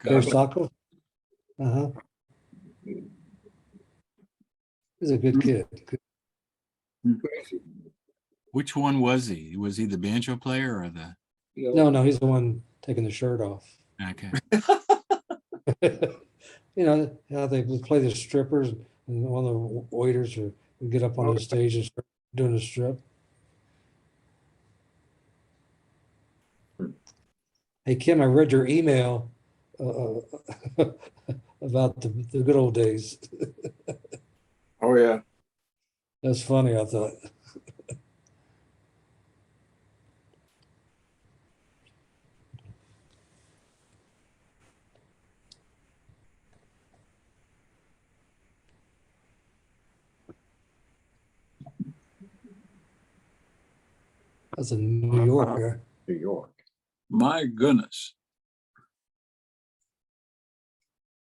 There's Sacco. Uh-huh. He's a good kid. Which one was he? Was he the banjo player or the? You No, know, no, he's the one taking the shirt off. Okay. You know, how they would play the strippers, and one of the waiters would get up on the stage and start doing a strip. Hey, Kim, I read your email about the good old days. Oh, yeah. That's funny, I thought. That's in New York. Yeah. New York. My goodness.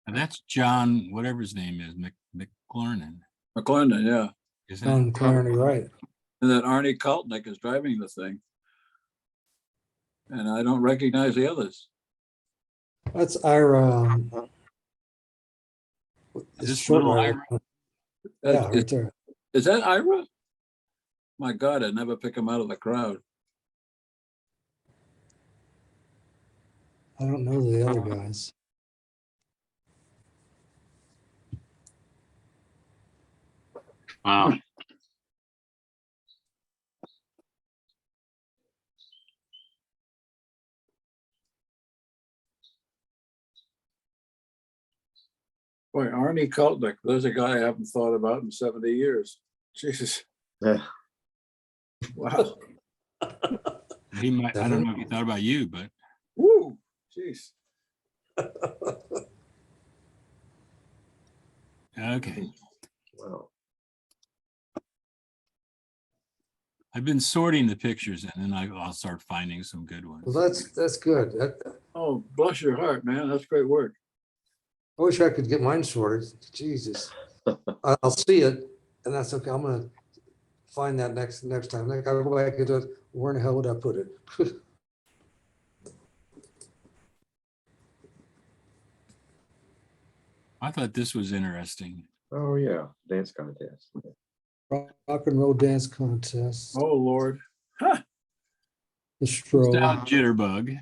And that's John, whatever his name is, McClernand, McClendon, yeah. isn't it? John Clarny, right? And that Arnie Kaltnick is driving the thing. And I don't recognize the others. That's Ira. Is It's this short little Ira. Ira? Yeah, Is, right there. is that Ira? My God, I'd never pick him out of the crowd. I don't know the other guys. Wow. Boy, Arnie Kaltnick, there's a guy I haven't thought about in 70 years. Jesus. Yeah. Wow. He might, I don't know if he thought about you, but Woo. Jeez. okay. Wow. I've been sorting the pictures and then I'll start finding some good ones. Well, that's good. Oh, bless your heart, man. That's great work. I wish I could get mine sorted. Jesus. I'll see it, and that's okay. I'm gonna find that next time. Like, I'll go back and do it. Where in the hell would I put it? I thought this was interesting. Oh, yeah. Dance contest. Rock and roll dance contest. Oh, Lord. The It's down Stroh. Jitterbug.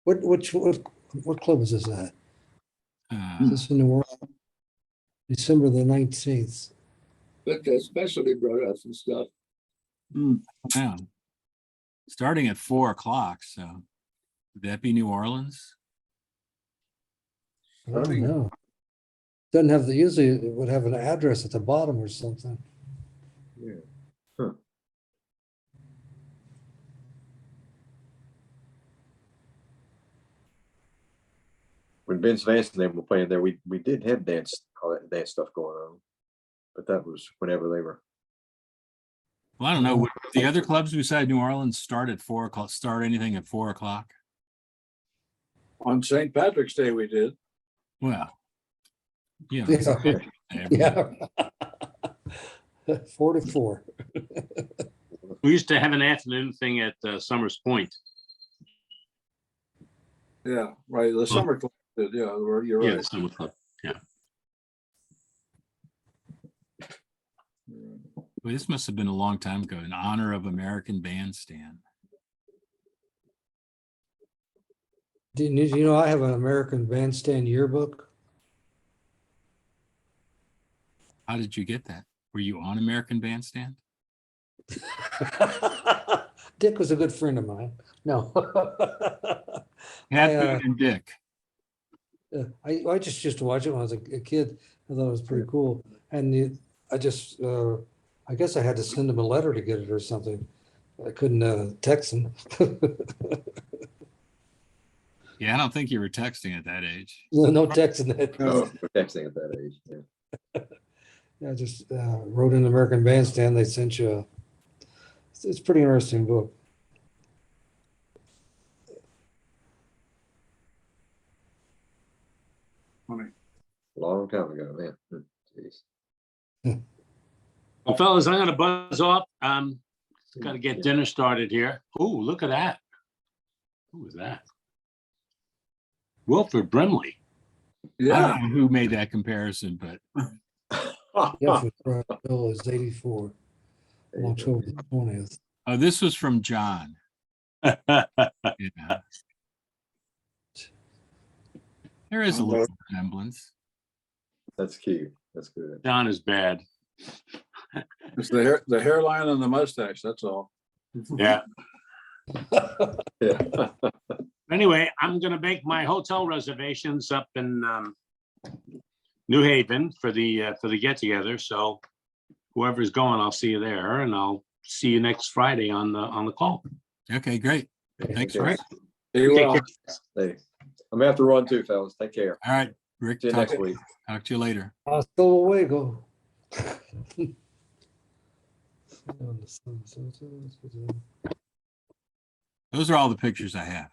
What club is this at? Is Uh, this in New Orleans? December the 19th. but the specialty brought out some stuff. yeah. Starting at 4 o'clock. So would that be New Orleans? I don't know. Doesn't have usually it would have an address at the bottom or something. Yeah. Huh. When Vince Vance and them were playing there, we did have all that dance stuff going on, but that was whenever they were. Well, I don't know. Would the other clubs beside New Orleans start at 4 o'clock, start anything at 4 o'clock? On St. Patrick's Day, we did. Well, yeah. Yeah. 4 to 4. We used to have an afternoon thing at Summers Point. Yeah, right. The summer club did. Yeah, you're Yeah, right. the summer club. Well, this must have been a long time ago in honor of American Bandstand. Do you know I have an American Bandstand yearbook? How did you get that? Were you on American Bandstand? Dick was a good friend of mine. No. Hat I, Boone and Dick. I just used to watch it when I was a kid. I thought it was pretty cool. And I guess I had to send him a letter to get it or something. I couldn't text him. Yeah, I don't think you were texting at that age. No texting it. Oh, texting at that age. Yeah. I just wrote in American Bandstand. They sent you it's a pretty interesting book. long time ago, man. Jeez. Well, fellas, I'm gonna buzz off. Gotta get dinner started here. Ooh, look at that. Who was that? Wilford Brimley. I Yeah, don't know who made that comparison, but Yes, Bill is 84, on October 20th. oh, this was from John. Yeah. There is a little resemblance. That's cute. That's good. John is bad. it's the hairline and the mustache, that's all. Yeah. Yeah. Anyway, I'm gonna make my hotel reservations up in New Haven for the get together. So whoever's going, I'll see you there, and I'll see you next Friday on the call. Okay, great. Thanks, Okay. Rick. Be Take well. care. Hey, I'm gonna have to run too, fellas. Take care. All right, Rick, See you talk next week. to you later. Hasta luego. Those are all the pictures I have.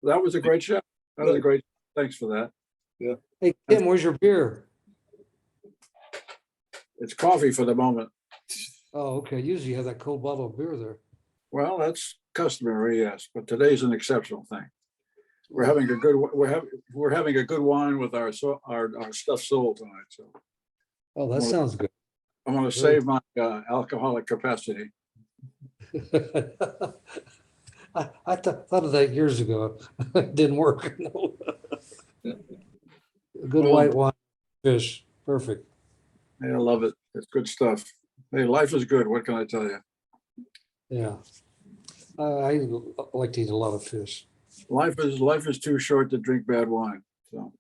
That was a great show. That was a great, thanks for that. Hey, Kim, where's your beer? It's coffee for the moment. Oh, okay. Usually you have that cold bottle of beer there. Well, that's customary, yes, but today's an exceptional thing. We're having a good, we're having a good wine with our stuffed sole tonight, so Oh, that sounds good. I'm gonna save my alcoholic capacity. I thought of that years ago. It didn't work. No. Good Well- white wine, fish, perfect. Hey, I love it. It's good stuff. Hey, life is good. What can I tell you? Yeah. I like to eat a lot of fish. Life is too short to drink bad wine. So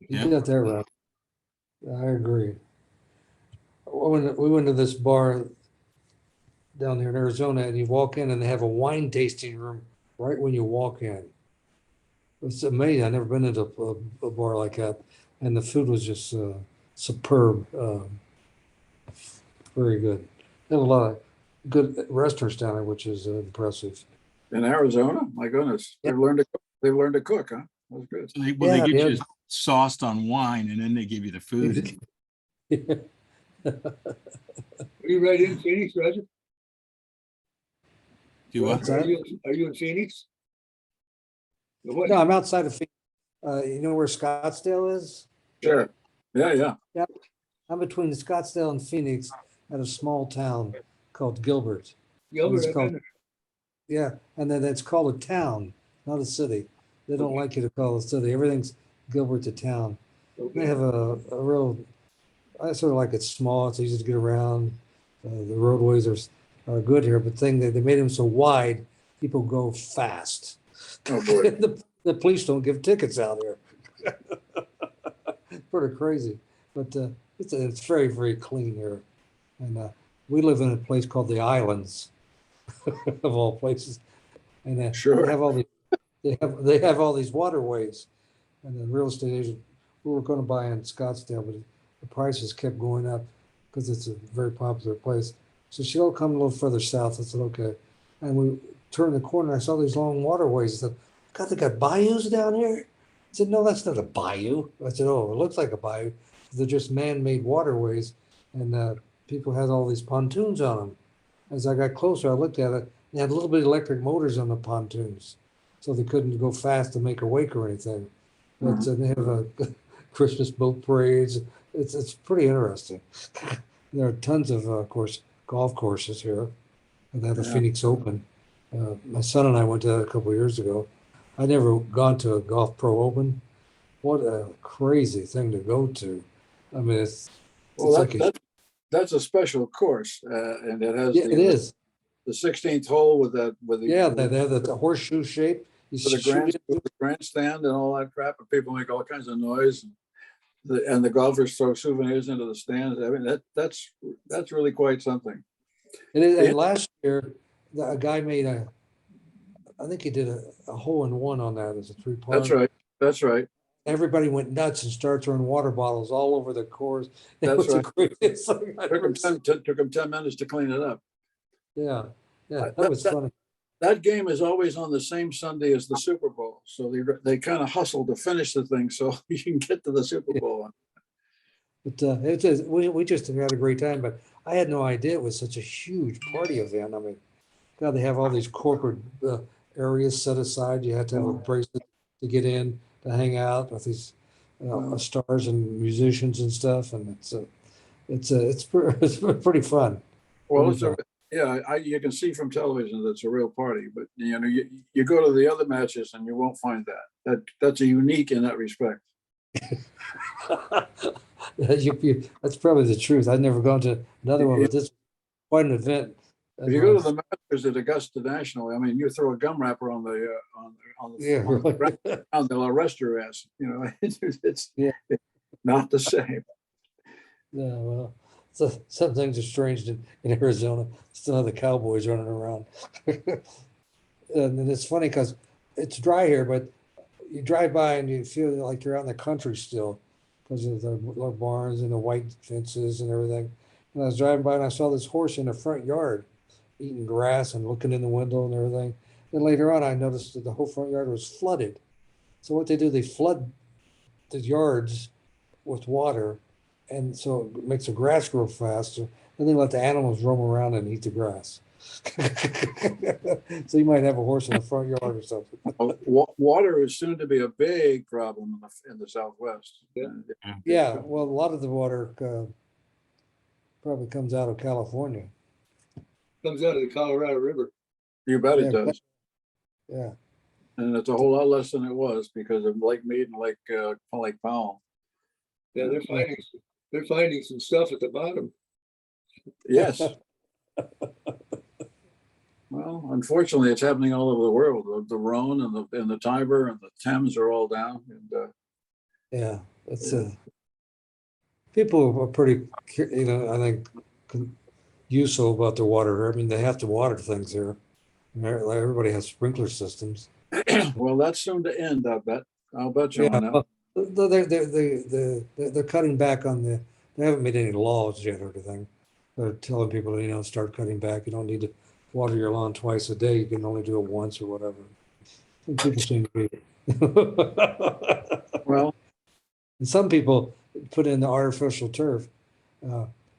Yeah. You got that right. I agree. We went to this bar down there in Arizona, and you walk in and they have a wine tasting room right when you walk in. It's amazing. I've never been into a bar like that, and the food was just superb. Very good. They have a lot of good restaurants down there, which is impressive. in Arizona, my goodness, they've learned to cook, huh? That's good. So they Yeah, get yeah. you sauced on wine and then they give you the food. Are you right in Phoenix, Roger? Do what? What's that? Are you in Phoenix? What? No, I'm outside of Phoenix. You know where Scottsdale is? Sure. Yeah. I'm between Scottsdale and Phoenix at a small town called Gilbert. Gilbert, It's I've called- been Yeah, and then it's called a town, not a city. They don't like you to call it a city. Everything's Gilbert's a town. there. They have a real, I sort of like it's small, it's easy to get around. The roadways are good here, but they made them so wide, people go fast. Oh, boy. The police don't give tickets out here. Pretty crazy, but it's very, very clean here. And we live in a place called the Islands, of all places. And Sure. they have all they have all these waterways. And the real estate agent, we were going to buy in Scottsdale, but the prices kept going up because it's a very popular place. So she'll come a little further south. I said, okay. And we turned the corner. I saw these long waterways. I said, God, they got bayous down here? I said, no, that's not a bayou. I said, oh, it looks like a bayou. They're just man-made waterways. And people had all these pontoons on them. As I got closer, I looked at it. They had a little bit of electric motors on the pontoons. So they couldn't go fast to make a wake or anything. But they have Christmas boat parades. It's pretty interesting. There are tons of course, golf courses here. And they have the Yeah. Phoenix Open. My son and I went to that a couple of years ago. I'd never gone to a Golf Pro Open. What a crazy thing to go to. I mean, it's Well, like that's a special course, and it has yeah, it is. the 16th hole with the Yeah, they have the horseshoe shape. You with shoot it. the grandstand and all that crap, and people make all kinds of noise. And the golfers throw souvenirs into the stands. I mean, that's really quite something. And, Yeah. and last year, a guy made I think he did a hole in one on that as a 3-part. That's right. That's right. Everybody went nuts and started throwing water bottles all over the course. It That's was the right. greatest thing I've ever seen. Took them 10 minutes to clean it up. Yeah, That- that was that- funny. That game is always on the same Sunday as the Super Bowl, so they kind of hustle to finish the thing so you can get to the Super Bowl. But we just had a great time, but I had no idea it was such a huge party event. I mean, God, they have all these corporate areas set aside. You have to have a bracelet to get in to hang out with these stars and musicians and stuff, and it's pretty fun. Well, yeah, you can see from television that it's a real party, but you know, you go to the other matches and you won't find that. That's a unique in that respect. That's probably the truth. I've never gone to another one, but this is quite an event. If you go to the Masters at Augusta National, I mean, you throw a gum wrapper on the Yeah, on the right. ground, they'll arrest your ass. You know, it's Yeah. not the same. Yeah, well, so some things are strange in Arizona. Still have the cowboys running around. And then it's funny because it's dry here, but you drive by and you feel like you're out in the country still because of the barns and the white fences and everything. And I was driving by and I saw this horse in the front yard eating grass and looking in the window and everything. Then later on, I noticed that the whole front yard was flooded. So what they do, they flood the yards with water, and so it makes the grass grow faster. And then let the animals roam around and eat the grass. So you might have a horse in the front yard or something. Water is soon to be a big problem in the Southwest. Yeah, well, a lot of the water probably comes out of California. Comes out of the Colorado River. You bet it Yeah, does. Yeah, And it's a whole lot less than it was because of Lake Mead and Lake Powell. Yeah, they're finding some stuff at the bottom. Yes. Well, unfortunately, it's happening all over the world. The Rhone and the Tiber and the Thames are all down. And yeah, it's people are pretty, I think, useful about their water. I mean, they have to water things here. Everybody has sprinkler systems. well, that's soon to end. I bet. I'll bet you Yeah, on that. well, they're cutting back on they haven't made any laws yet or anything. They're telling people, start cutting back. You don't need to water your lawn twice a day. You can only do it once or whatever. And people seem to be. Well, And some people put in the artificial turf,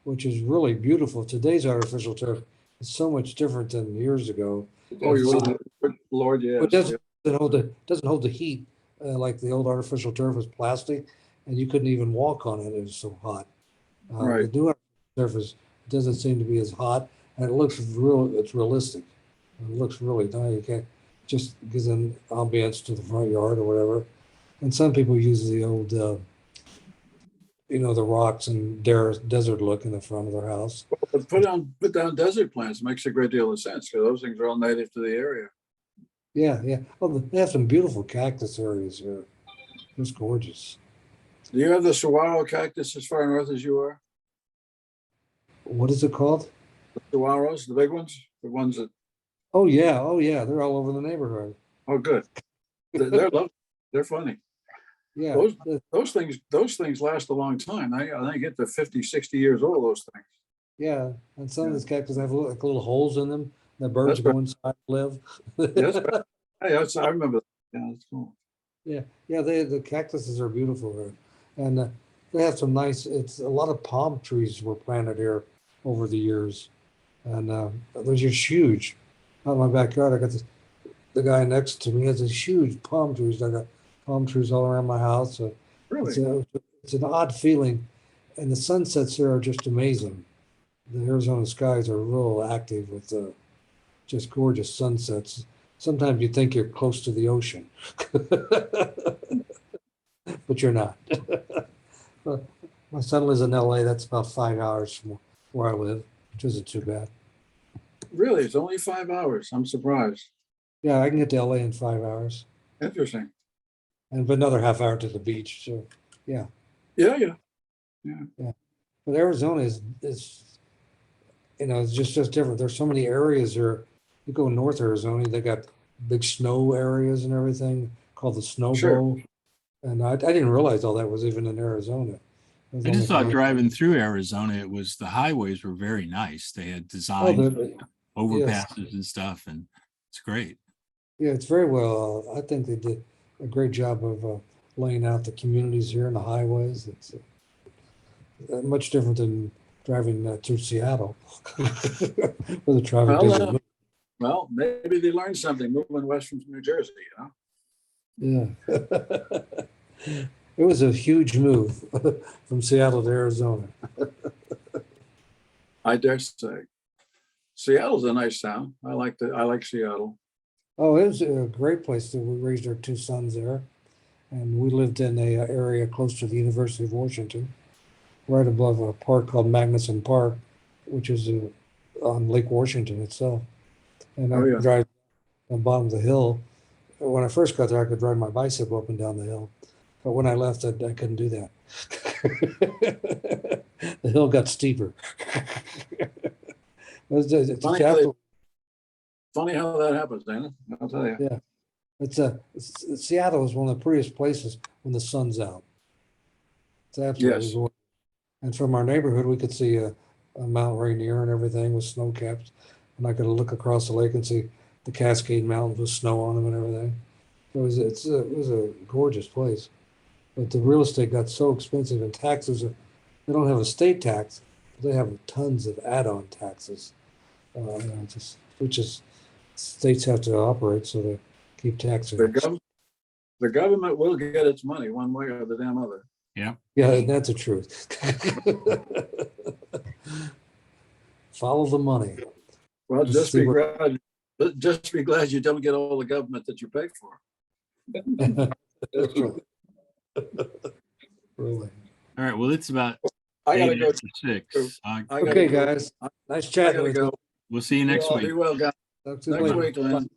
which is really beautiful. Today's artificial turf is so much different than years ago. oh, you will, Lord, yes. It doesn't hold the heat like the old artificial turf was plastic, and you couldn't even walk on it. It was so hot. Right. The new surface doesn't seem to be as hot, and it looks it's realistic. It looks really nice. You can't just gives an ambience to the front yard or whatever. And some people use the old, the rocks and desert look in the front of their house. But put down desert plants makes a great deal of sense because those things are all native to the area. Yeah, yeah. Well, they have some beautiful cactus areas here. It's gorgeous. Do you have the saguaro cactus as far north as you are? What is it called? The saguaros, the big ones, the ones that. Oh yeah. They're all over the neighborhood. Oh, good. They're lovely. They're funny. Yeah. Those things last a long time. I get to 50, 60 years old, those things. Yeah. And some of these cactus have little holes in them. The birds That's go right. inside and live. Yes, I remember. Yeah, that's cool. Yeah. The cactuses are beautiful here. And they have some nice, it's a lot of palm trees were planted here over the years. And they're just huge. Out in my backyard, I got the guy next to me has these huge palm trees. I got palm trees all around my house. Really? It's an odd feeling. And the sunsets here are just amazing. The Arizona skies are real active with just gorgeous sunsets. Sometimes you think you're close to the ocean, but you're not. My son lives in LA. That's about 5 hours from where I live, which isn't too bad. Really? It's only 5 hours. I'm surprised. Yeah, I can get to LA in 5 hours, Interesting. and another half hour to the beach. So, yeah. Yeah. But Arizona is it's just different. There's so many areas here. You go north Arizona, they got big snow areas and everything called the Snow Sure. Bowl. And I didn't realize all that was even in Arizona. I just thought driving through Arizona, the highways were very nice. They had Oh, designed overpasses and stuff, and it's great. yeah, it's very well. I think they did a great job of laying out the communities here and the highways. much different than driving through Seattle. Where the traffic Well, doesn't Well, maybe they learned something moving west from New Jersey, move. Yeah. It was a huge move from Seattle to Arizona. I dare say. Seattle's a nice town. I like Seattle. Oh, it was a great place. We raised our two sons there. And we lived in a area close to the University of Washington, right above a park called Magnuson Park, which is on Lake Washington itself. And I Oh, yeah. could drive on the bottom of the hill. When I first got there, I could ride my bicycle up and down the hill. But when I left, I couldn't do that. The hill got steeper. It's a Funny chapter. Funny how that happens, Dana. I'll tell you. Yeah. Seattle is one of the prettiest places when the sun's out. It's absolutely Yes. gorgeous. And from our neighborhood, we could see a Mount Rainier and everything with snow caps. And I could look across the lake and see the Cascade Mountains with snow on them and everything. It was a gorgeous place. But the real estate got so expensive and taxes, they don't have a state tax, but they have tons of add-on taxes. Which is states have to operate, so they keep taxing. The government will get its money one way or the damn other. Yeah, that's the truth. Follow the money. Well, Just just see be glad you don't get all the government that you pay for. That's true. Really. All right, well, it's about I gotta 8 go. after 6. I gotta Okay, go. guys. Nice I chatting gotta with you. go. We'll see you next You all week. be well, guys. Talk to you Next later. week, Lynn.